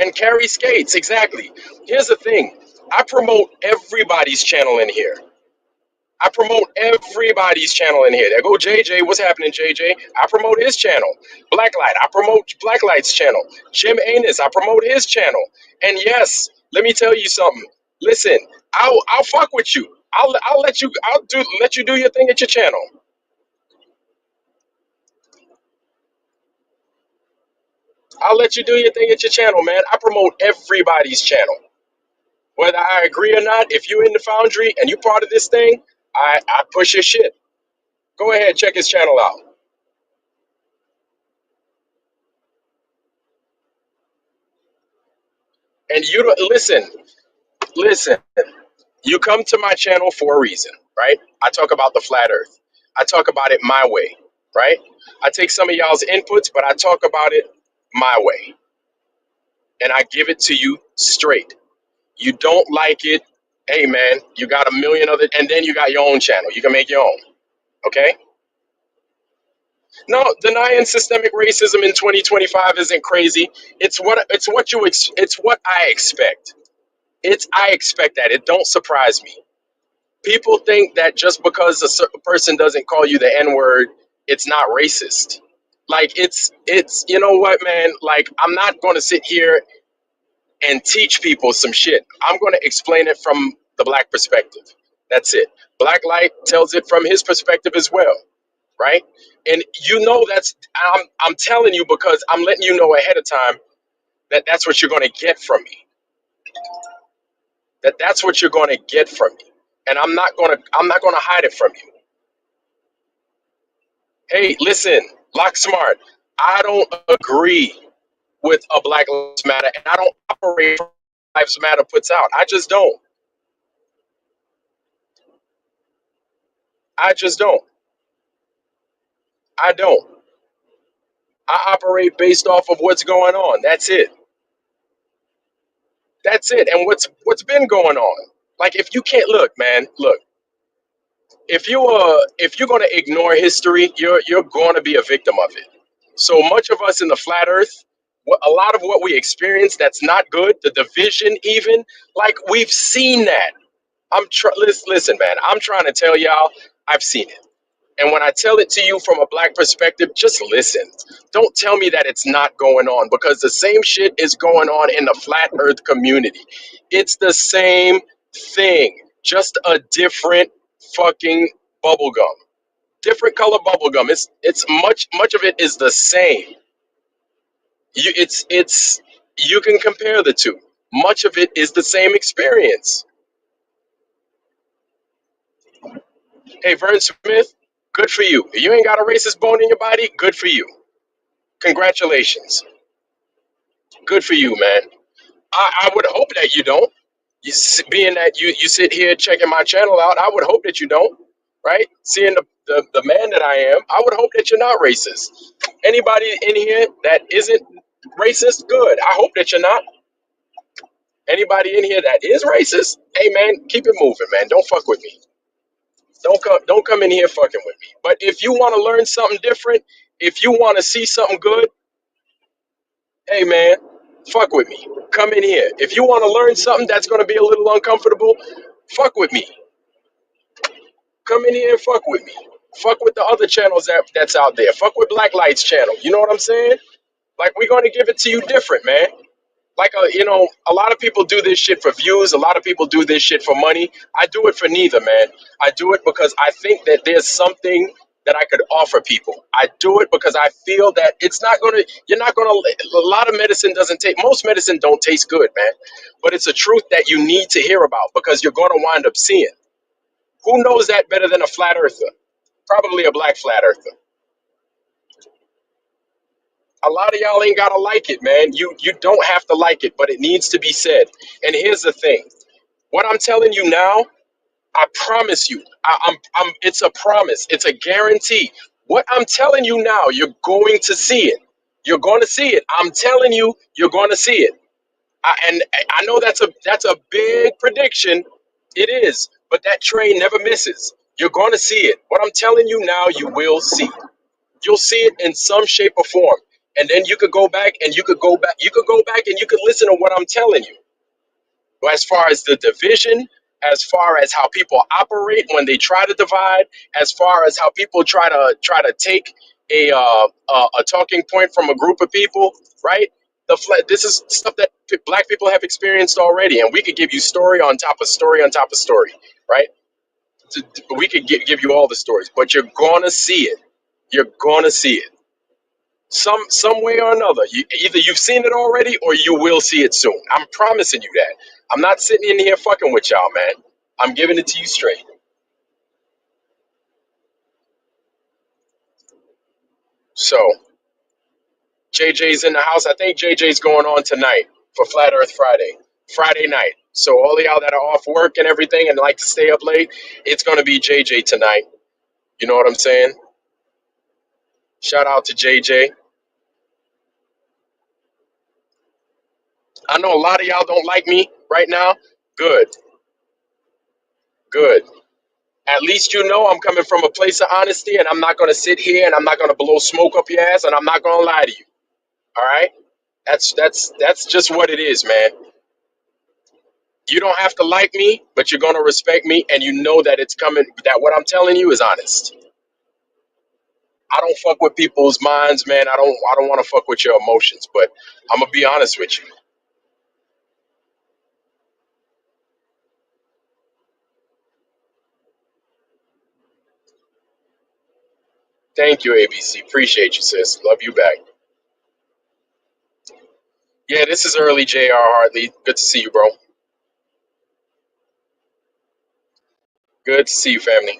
And carry skates exactly. Here's the thing. I promote everybody's channel in here. I promote everybody's channel in here. There go JJ. What's happening, JJ? I promote his channel. Blacklight. I promote Blacklight's channel. Jim Anus. I promote his channel. And yes, let me tell you something. Listen, I'll fuck with you. I'll let you do your thing at your channel. I'll let you do your thing at your channel, man. I promote everybody's channel, whether I agree or not. If you're in the Foundry and you part of this thing, I push your shit. Go ahead, check his channel out. And you don't listen. You come to my channel for a reason, right? I talk about the flat earth. I talk about it my way, right? I take some of y'all's inputs, but I talk about it my way. And I give it to you straight. You don't like it, hey man, you got a million other, and then you got your own channel. You can make your own, okay? No, denying systemic racism in 2025 isn't crazy. It's what I expect. I expect that. It don't surprise me. People think that just because a certain person doesn't call you the N word, it's not racist. Like it's you know what, man? Like I'm not going to sit here and teach people some shit. I'm going to explain it from the black perspective. That's it. Black Light tells it from his perspective as well, right? And you know I'm telling you because I'm letting you know ahead of time that that's what you're going to get from me. That's what you're going to get from me. And I'm not going to hide it from you. Hey, listen, Lock Smart, I don't agree with a Black Lives Matter, and I don't operate from Lives Matter puts out. I just don't. I just don't. I don't. I operate based off of what's going on. That's it. That's it. And what's been going on. Like if you can't look, man, look. If you're gonna ignore history, you're going to be a victim of it. So much of us in the flat Earth, a lot of what we experience that's not good, the division, even like we've seen that. Listen, man. I'm trying to tell y'all, I've seen it. And when I tell it to you from a black perspective, just listen. Don't tell me that it's not going on because the same shit is going on in the flat earth community. It's the same thing, just a different fucking bubble gum. Different color bubble gum. It's much of it is the same. It's you can compare the two. Much of it is the same experience. Hey, Vern Smith, good for you. You ain't got a racist bone in your body. Good for you. Congratulations. Good for you, man. I would hope that you don't. Being that you sit here checking my channel out, I would hope that you don't, right? Seeing the man that I am, I would hope that you're not racist. Anybody in here that isn't racist, good. I hope that you're not. Anybody in here that is racist, hey man, keep it moving, man. Don't fuck with me. Don't come in here fucking with me. But if you want to learn something different, if you want to see something good, hey man, fuck with me. Come in here. If you want to learn something that's going to be a little uncomfortable, fuck with me. Come in here and fuck with me. Fuck with the other channels that's out there. Fuck with Black Light's channel. You know what I'm saying? Like we're going to give it to you different, man. Like a lot of people do this shit for views. A lot of people do this shit for money. I do it for neither, man. I do it because I think that there's something that I could offer people. I do it because I feel that it's not gonna. You're not gonna. A lot of medicine doesn't take. Most medicine don't taste good, man. But it's a truth that you need to hear about because you're gonna wind up seeing. Who knows that better than a flat earther? Probably a black flat earther. A lot of y'all ain't gotta like it, man. You don't have to like it, but it needs to be said. And here's the thing. What I'm telling you now, I promise you, it's a promise. It's a guarantee. What I'm telling you now, you're going to see it. You're going to see it. I'm telling you, you're going to see it. And I know that's a big prediction. It is, but that train never misses. You're going to see it. What I'm telling you now, you will see. You'll see it in some shape or form. And then you could go back and you could go back. You could go back and you could listen to what I'm telling you as far as the division, as far as how people operate when they try to divide, as far as how people try to take a talking point from a group of people, right? This is stuff that black people have experienced already, and we could give you story on top of story on top of story, right? We could give you all the stories, but you're gonna see it. You're gonna see it some way or another. Either you've seen it already or you will see it soon. I'm promising you that. I'm not sitting in here fucking with y'all, man. I'm giving it to you straight. So JJ's in the house. I think JJ's going on tonight for Flat Earth Friday night. So all of y'all that are off work and everything and like to stay up late, it's gonna be JJ tonight. You know what I'm saying? Shout out to JJ. I know a lot of y'all don't like me right now. Good, good. At least you know I'm coming from a place of honesty and I'm not going to sit here and I'm not going to blow smoke up your ass and I'm not going to lie to you. All right? That's just what it is, man. You don't have to like me, but you're going to respect me and you know that it's coming that what I'm telling you is honest. I don't fuck with people's minds, man. I don't want to fuck with your emotions, but I'm going to be honest with you. Thank you, ABC. Appreciate you, sis. Love you back. Yeah, this is early, JR Hartley. Good to see you, bro. Good to see you, family.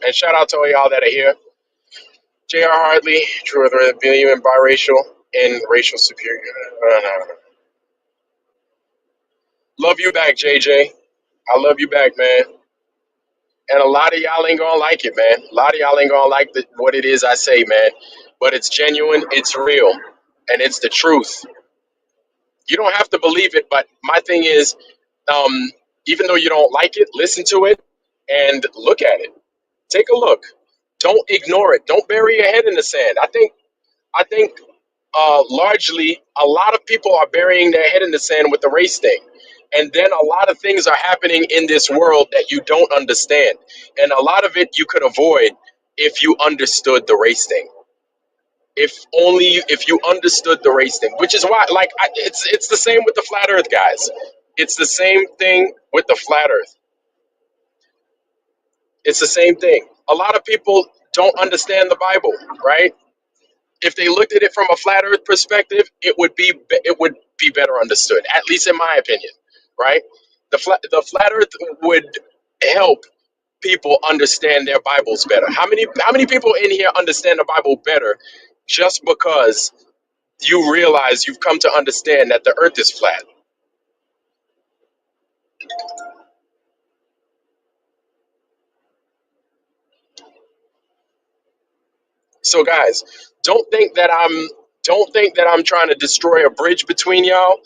And shout out to all y'all that are here. J.R. Hartley, true being biracial and racial superior. No. Love you back, JJ. I love you back, man. And a lot of y'all ain't gonna like it, man. A lot of y'all ain't gonna like what it is I say, man. But it's genuine, it's real, and it's the truth. You don't have to believe it, but my thing is, um, even though you don't like it, listen to it and look at it. Take a look. Don't ignore it. Don't bury your head in the sand. I think largely a lot of people are burying their head in the sand with the race thing. And then a lot of things are happening in this world that you don't understand. And a lot of it you could avoid if you understood the race thing. If you understood the race thing, which is why, like, it's the same with the flat Earth guys. It's the same thing with the flat Earth. It's the same thing. A lot of people don't understand the Bible, right? If they looked at it from a flat earth perspective, it would be better understood, at least in my opinion, right? The flat earth would help people understand their Bibles better. How many people in here understand the Bible better just because you realize you've come to understand that the earth is flat? So guys, don't think that I'm trying to destroy a bridge between y'all.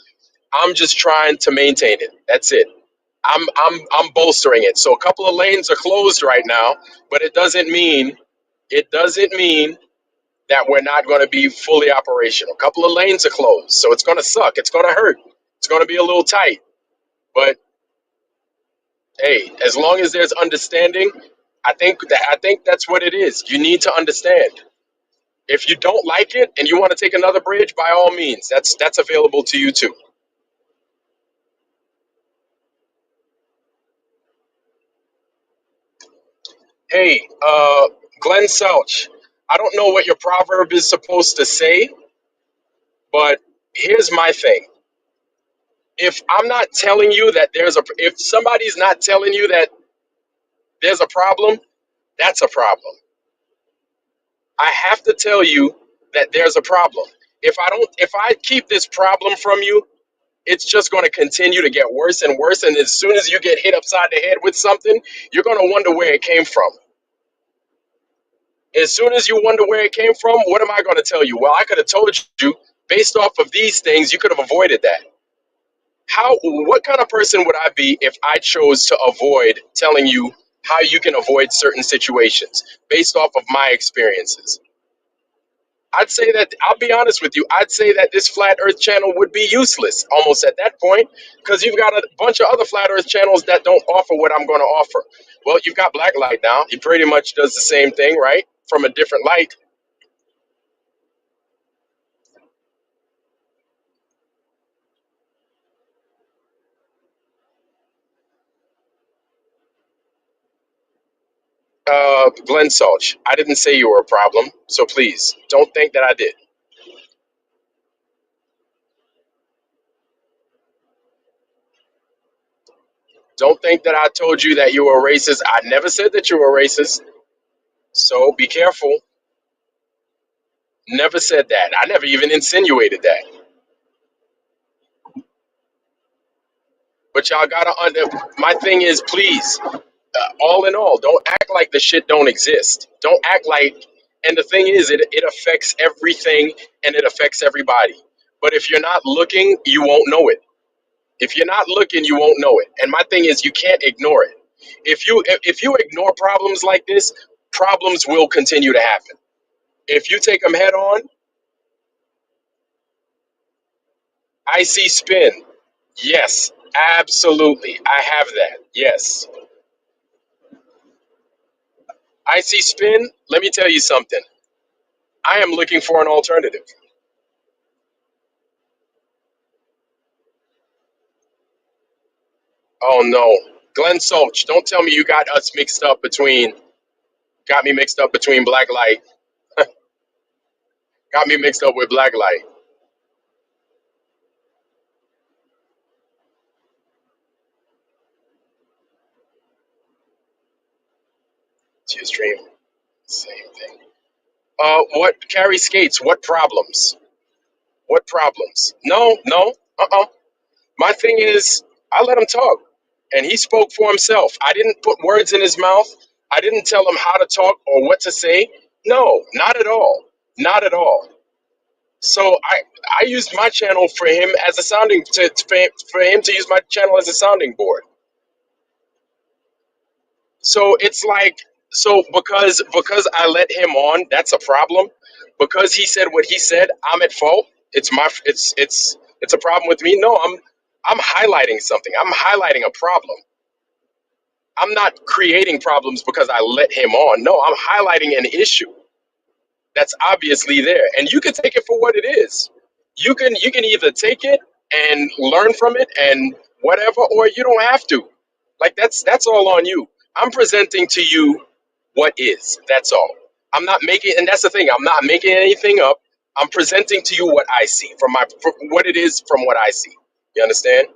I'm just trying to maintain it. That's it. I'm bolstering it. So a couple of lanes are closed right now, but it doesn't mean that we're not going to be fully operational. A couple of lanes are closed, so it's going to suck. It's going to hurt. It's going to be a little tight. But hey, as long as there's understanding, I think that's what it is. You need to understand. If you don't like it and you want to take another bridge, by all means, that's available to you too. Hey, Glenn Selch, I don't know what your proverb is supposed to say, but here's my thing. If I'm not telling you that if somebody's not telling you that there's a problem, that's a problem. I have to tell you that there's a problem. If I keep this problem from you, it's just going to continue to get worse and worse. And as soon as you get hit upside the head with something, you're going to wonder where it came from. As soon as you wonder where it came from, what am I going to tell you? Well, I could have told you based off of these things, you could have avoided that. What kind of person would I be if I chose to avoid telling you how you can avoid certain situations based off of my experiences? I'd say that, I'll be honest with you, I'd say that this flat earth channel would be useless almost at that point, because you've got a bunch of other flat earth channels that don't offer what I'm going to offer. Well, you've got Black Light now. He pretty much does the same thing, right? From a different light. Glenn Salch, I didn't say you were a problem, so please don't think that I did. Don't think that I told you that you were a racist. I never said that you were a racist, so be careful. Never said that. I never even insinuated that. But y'all gotta my thing is, please, all in all, don't act like the shit don't exist. Don't act like, and the thing is, it affects everything and it affects everybody. But if you're not looking, you won't know it. If you're not looking, you won't know it. And my thing is, you can't ignore it. If you ignore problems like this, problems will continue to happen. If you take them head on, I see spin. Yes, absolutely. I have that. Yes. I see spin. Let me tell you something. I am looking for an alternative. Oh no. Glenn Solch, don't tell me you got me mixed up between Black Light. Got me mixed up with Black Light. It's your stream. Same thing. What Carrie Skates, what problems? What problems? No, no, My thing is, I let him talk, and he spoke for himself. I didn't put words in his mouth. I didn't tell him how to talk or what to say. No, not at all. Not at all. So I used my channel for him as a for him to use my channel as a sounding board. So it's like, so because I let him on, that's a problem. Because he said what he said, I'm at fault. It's a problem with me. No, I'm highlighting something. I'm highlighting a problem. I'm not creating problems because I let him on. No, I'm highlighting an issue that's obviously there, and you can take it for what it is. You can either take it and learn from it and whatever, or you don't have to. Like, that's all on you. I'm presenting to you what is. That's all. I'm not making, and that's the thing. I'm not making anything up. I'm presenting to you what I see from what it is from what I see. You understand?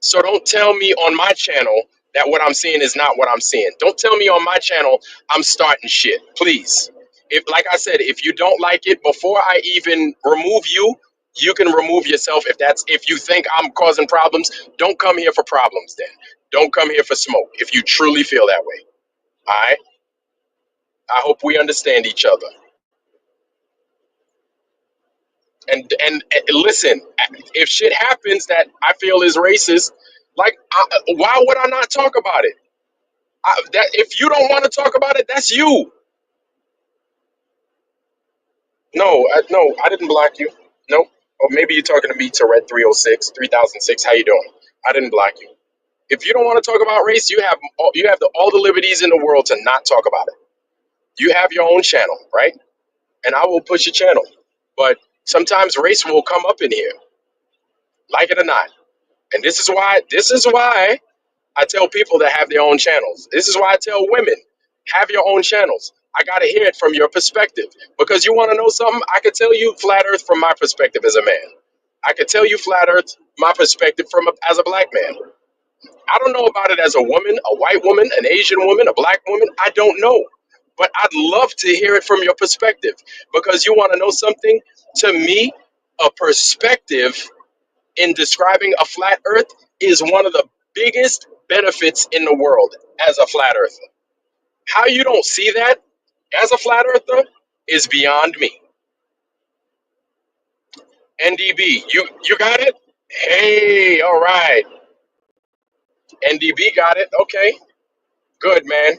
So don't tell me on my channel that what I'm seeing is not what I'm seeing. Don't tell me on my channel I'm starting shit, please. If, like I said, if you don't like it, before I even remove you, you can remove yourself. If you think I'm causing problems, don't come here for problems then. Don't come here for smoke if you truly feel that way. All right? I hope we understand each other. And listen, if shit happens that I feel is racist, like, why would I not talk about it? That if you don't want to talk about it, that's you. No, I didn't block you. Nope. Or maybe you're talking to me, Tourette 306, 3006. How you doing? I didn't block you. If you don't want to talk about race, all the liberties in the world to not talk about it. You have your own channel, right? And I will push your channel. But sometimes race will come up in here, like it or not. And this is why I tell people that have their own channels. This is why I tell women, have your own channels. I got to hear it from your perspective. Because you want to know something? I could tell you flat earth from my perspective as a man. I could tell you flat earth, my perspective as a black man. I don't know about it as a woman, a white woman, an Asian woman, a black woman. I don't know. But I'd love to hear it from your perspective. Because you want to know something? To me, a perspective in describing a flat earth is one of the biggest benefits in the world as a flat earther. How you don't see that as a flat earther is beyond me. NDB, you got it? Hey, all right. NDB got it. Okay. Good, man.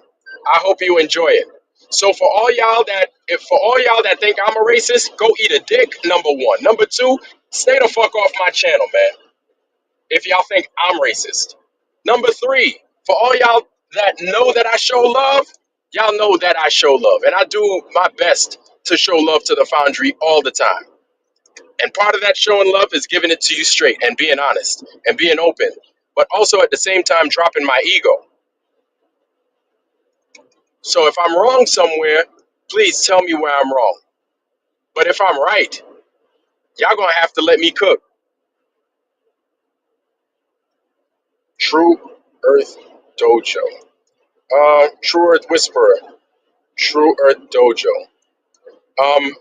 I hope you enjoy it. So for all y'all that think I'm a racist, go eat a dick, number one. Number two, stay the fuck off my channel, man. If y'all think I'm racist. Number three, for all y'all that know that I show love, y'all know that I show love. And I do my best to show love to the Foundry all the time. And part of that showing love is giving it to you straight and being honest and being open, but also at the same time dropping my ego. So if I'm wrong somewhere, please tell me where I'm wrong. But if I'm right, y'all gonna have to let me cook. True Earth Dojo. True Earth Whisperer. True Earth Dojo. Um,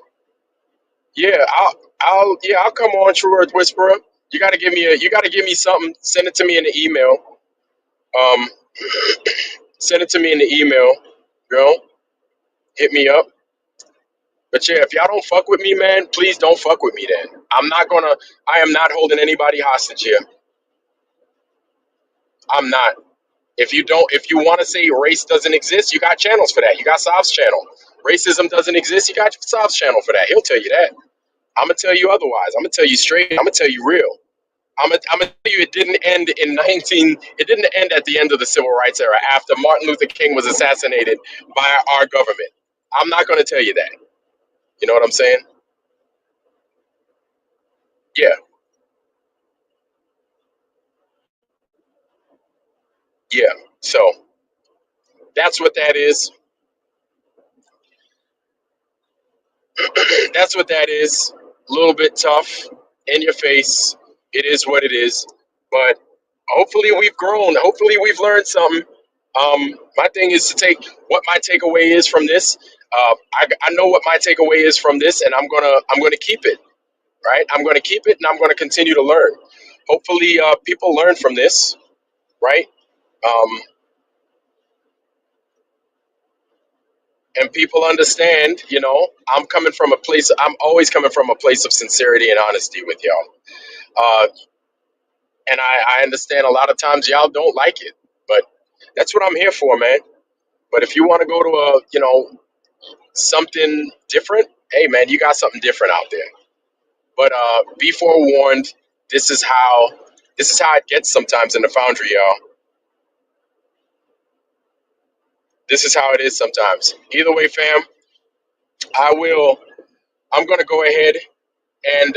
I'll come on, True Earth Whisperer. You gotta give me something. Send it to me in the email. Um, send it to me in the email. You know, hit me up. But yeah, if y'all don't fuck with me, man, please don't fuck with me. Then I am not holding anybody hostage here. I'm not. If you want to say race doesn't exist, you got channels for that. You got Sob's channel. Racism doesn't exist, you got Sob's channel for that. He'll tell you that. I'm gonna tell you otherwise. I'm gonna tell you straight. I'm gonna tell you real. I'm gonna tell you it didn't end in 19. It didn't end at the end of the civil rights era after Martin Luther King was assassinated by our government. I'm not gonna tell you that. You know what I'm saying? Yeah, yeah. So that's what that is. That's what that is. A little bit tough, in your face. It is what it is. But hopefully we've grown. Hopefully we've learned something. My thing is to take what my takeaway is from this. I know what my takeaway is from this, and I'm gonna keep it. Right? I'm gonna keep it, and I'm gonna continue to learn. Hopefully, people learn from this. Right? Um, and people understand. I'm coming from a place. I'm always coming from a place of sincerity and honesty with y'all. Uh, and I understand a lot of times y'all don't like it, but that's what I'm here for, man. But if you want to go to something different, hey man, you got something different out there. But be forewarned, this is how it gets sometimes in the Foundry, y'all. This is how it is sometimes. Either way, fam, I will. I'm gonna go ahead and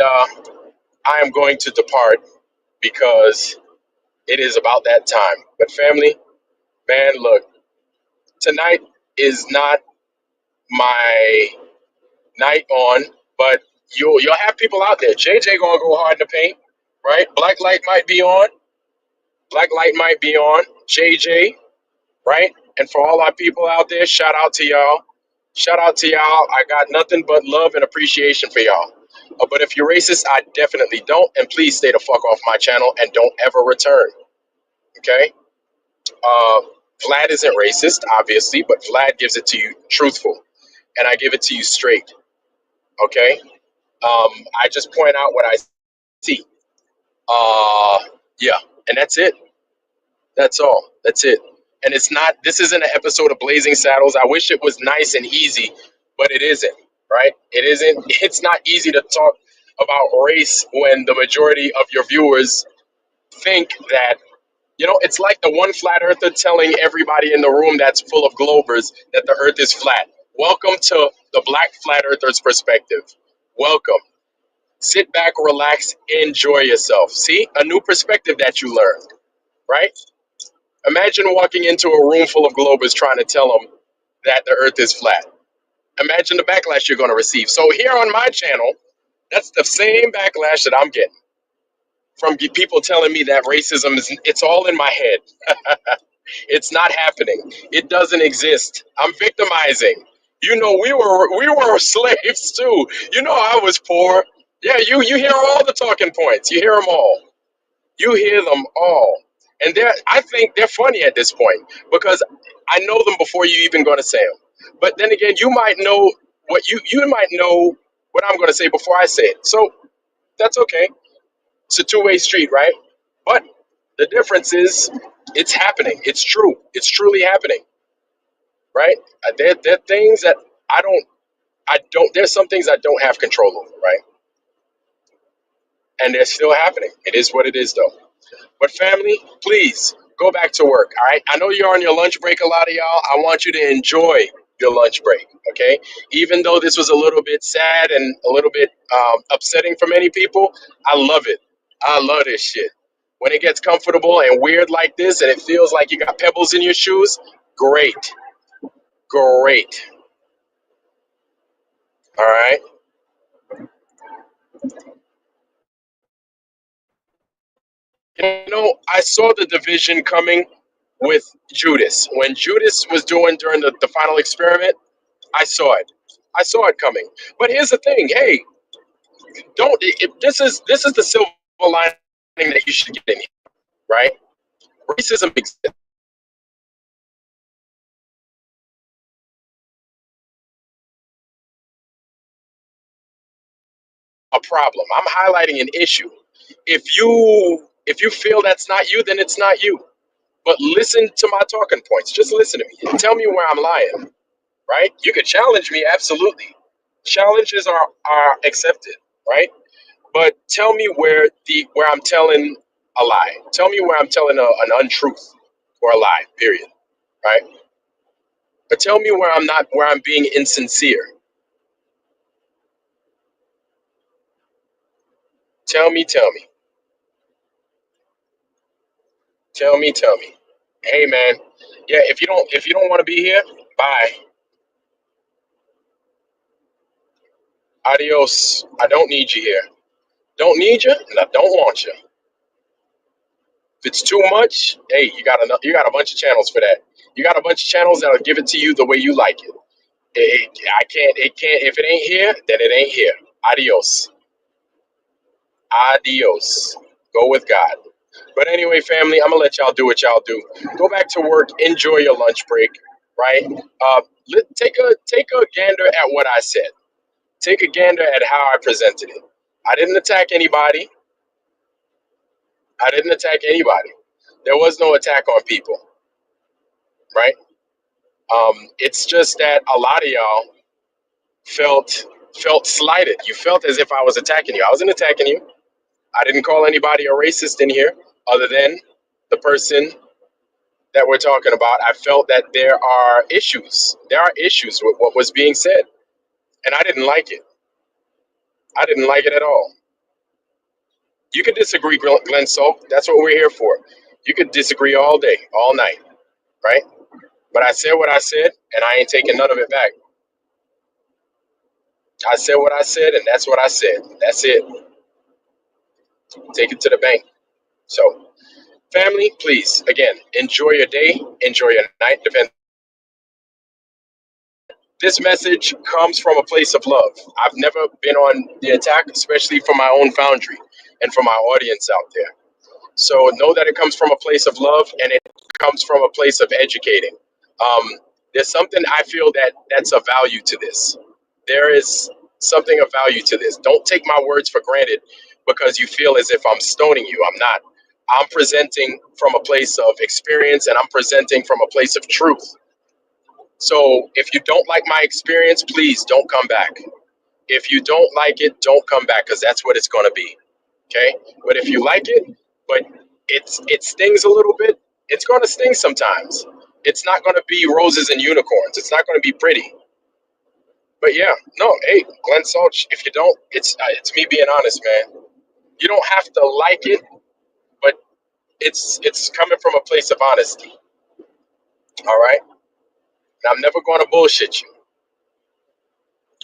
I am going to depart because it is about that time. But family, man, look, tonight is not my night on, but you'll have people out there. JJ gonna go hard in the paint, right? Black light might be on. Black light might be on. JJ, right? And for all our people out there, shout out to y'all. Shout out to y'all. I got nothing but love and appreciation for y'all. But if you're racist, I definitely don't. And please stay the fuck off my channel and don't ever return. Okay? Uh, Vlad isn't racist, obviously, but Vlad gives it to you truthful, and I give it to you straight. Okay? I just point out what I see. Uh, yeah, and that's it. That's all. That's it. And it's not. This isn't an episode of Blazing Saddles. I wish it was nice and easy, but it isn't. Right? It isn't. It's not easy to talk about race when the majority of your viewers think that. It's like the one flat earther telling everybody in the room that's full of globers that the earth is flat. Welcome to the black flat earther's perspective. Welcome. Sit back, relax, enjoy yourself. See, a new perspective that you learned, right? Imagine walking into a room full of Globers trying to tell them that the earth is flat. Imagine the backlash you're going to receive. So, here on my channel, that's the same backlash that I'm getting from people telling me that racism is, it's all in my head. It's not happening. It doesn't exist. I'm victimizing. You know, we were slaves too. You know, I was poor. Yeah, you hear all the talking points. You hear them all. You hear them all. And I think they're funny at this point because I know them before you even going to say them. But then again, you might know you might know what I'm going to say before I say it. So that's okay. It's a two-way street, right? But the difference is it's happening. It's true. It's truly happening, right? There are things that there's some things I don't have control over, right? And they're still happening. It is what it is, though. But family, please go back to work. All right. I know you're on your lunch break, a lot of y'all. I want you to enjoy your lunch break. Okay. Even though this was a little bit sad and a little bit upsetting for many people, I love it. I love this shit. When it gets comfortable and weird like this, and it feels like you got pebbles in your shoes, great, great. All right. You know, I saw the division coming with Judas. When Judas was doing during the final experiment, I saw it. I saw it coming. But here's the thing. Hey, don't. This is the silver lining that you should get in here, right? Racism exists. A problem. I'm highlighting an issue. If you feel that's not you, then it's not you. But listen to my talking points. Just listen to me. Tell me where I'm lying, right? You could challenge me, absolutely. Challenges are accepted, right? But tell me where I'm telling a lie. Tell me where I'm telling an untruth or a lie. Period. Right? But tell me where I'm being insincere. Tell me, tell me, tell me, tell me. Hey man, yeah. If you don't want to be here, bye. Adios. I don't need you here. Don't need you, and I don't want you. If it's too much, hey, you got a bunch of channels for that. You got a bunch of channels that'll give it to you the way you like it. I can't. It can't. If it ain't here, then it ain't here. Adios. Adios. Go with God. But anyway, family, I'm gonna let y'all do what y'all do. Go back to work. Enjoy your lunch break. Right. Take a gander at what I said. Take a gander at how I presented it. I didn't attack anybody. I didn't attack anybody. There was no attack on people. Right. It's just that a lot of y'all felt felt slighted. You felt as if I was attacking you. I wasn't attacking you. I didn't call anybody a racist in here other than the person that we're talking about. I felt that there are issues. There are issues with what was being said, and I didn't like it. I didn't like it at all. You could disagree, Glenn Salk. That's what we're here for. You could disagree all day, all night, right? But I said what I said, and I ain't taking none of it back. I said what I said, and that's what I said. That's it. Take it to the bank. So, family, please, again, enjoy your day, enjoy your night, depending. This message comes from a place of love. I've never been on the attack, especially from my own Foundry and from my audience out there. So know that it comes from a place of love and it comes from a place of educating. Um, there's something I feel that's a value to this. There is something of value to this. Don't take my words for granted because you feel as if I'm stoning you. I'm not. I'm presenting from a place of experience and I'm presenting from a place of truth. So if you don't like my experience, please don't come back. If you don't like it, don't come back because that's what it's going to be. Okay. But if you like it, but it stings a little bit, it's going to sting sometimes. It's not going to be roses and unicorns. It's not going to be pretty. But yeah, no, hey, Glenn Solch, if you don't, it's me being honest, man. You don't have to like it, but it's coming from a place of honesty. All right, and I'm never going to bullshit you.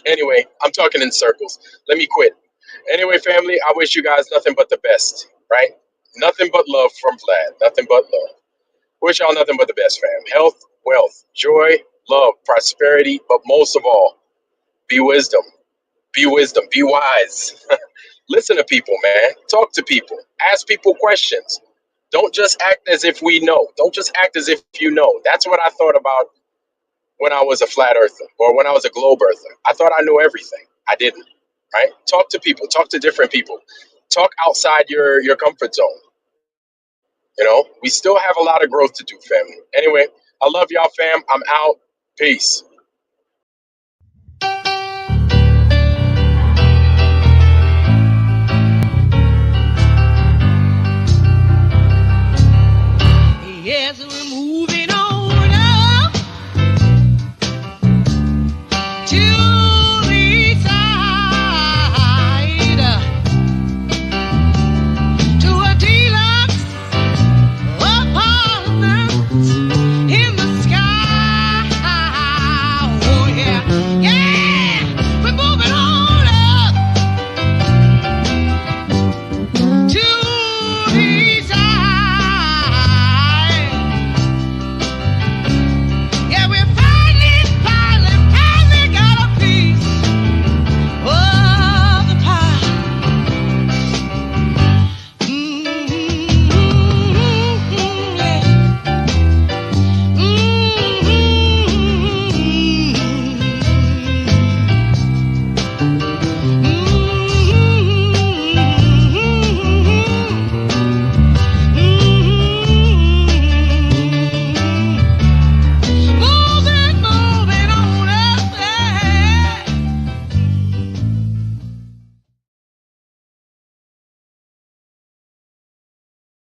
Anyway, I'm talking in circles. Let me quit. Anyway, family, I wish you guys nothing but the best. Right? Nothing but love from Vlad. Nothing but love. Wish y'all nothing but the best, fam. Health, wealth, joy, love, prosperity, but most of all, be wisdom. Be wisdom. Be wise. Listen to people, man. Talk to people. Ask people questions. Don't just act as if we know. Don't just act as if you know. That's what I thought about when I was a flat earther or when I was a globe earther. I thought I knew everything. I didn't. Right? Talk to people. Talk to different people. Talk outside your comfort zone. We still have a lot of growth to do, family. Anyway, I love y'all, fam. I'm out. Peace. Yes,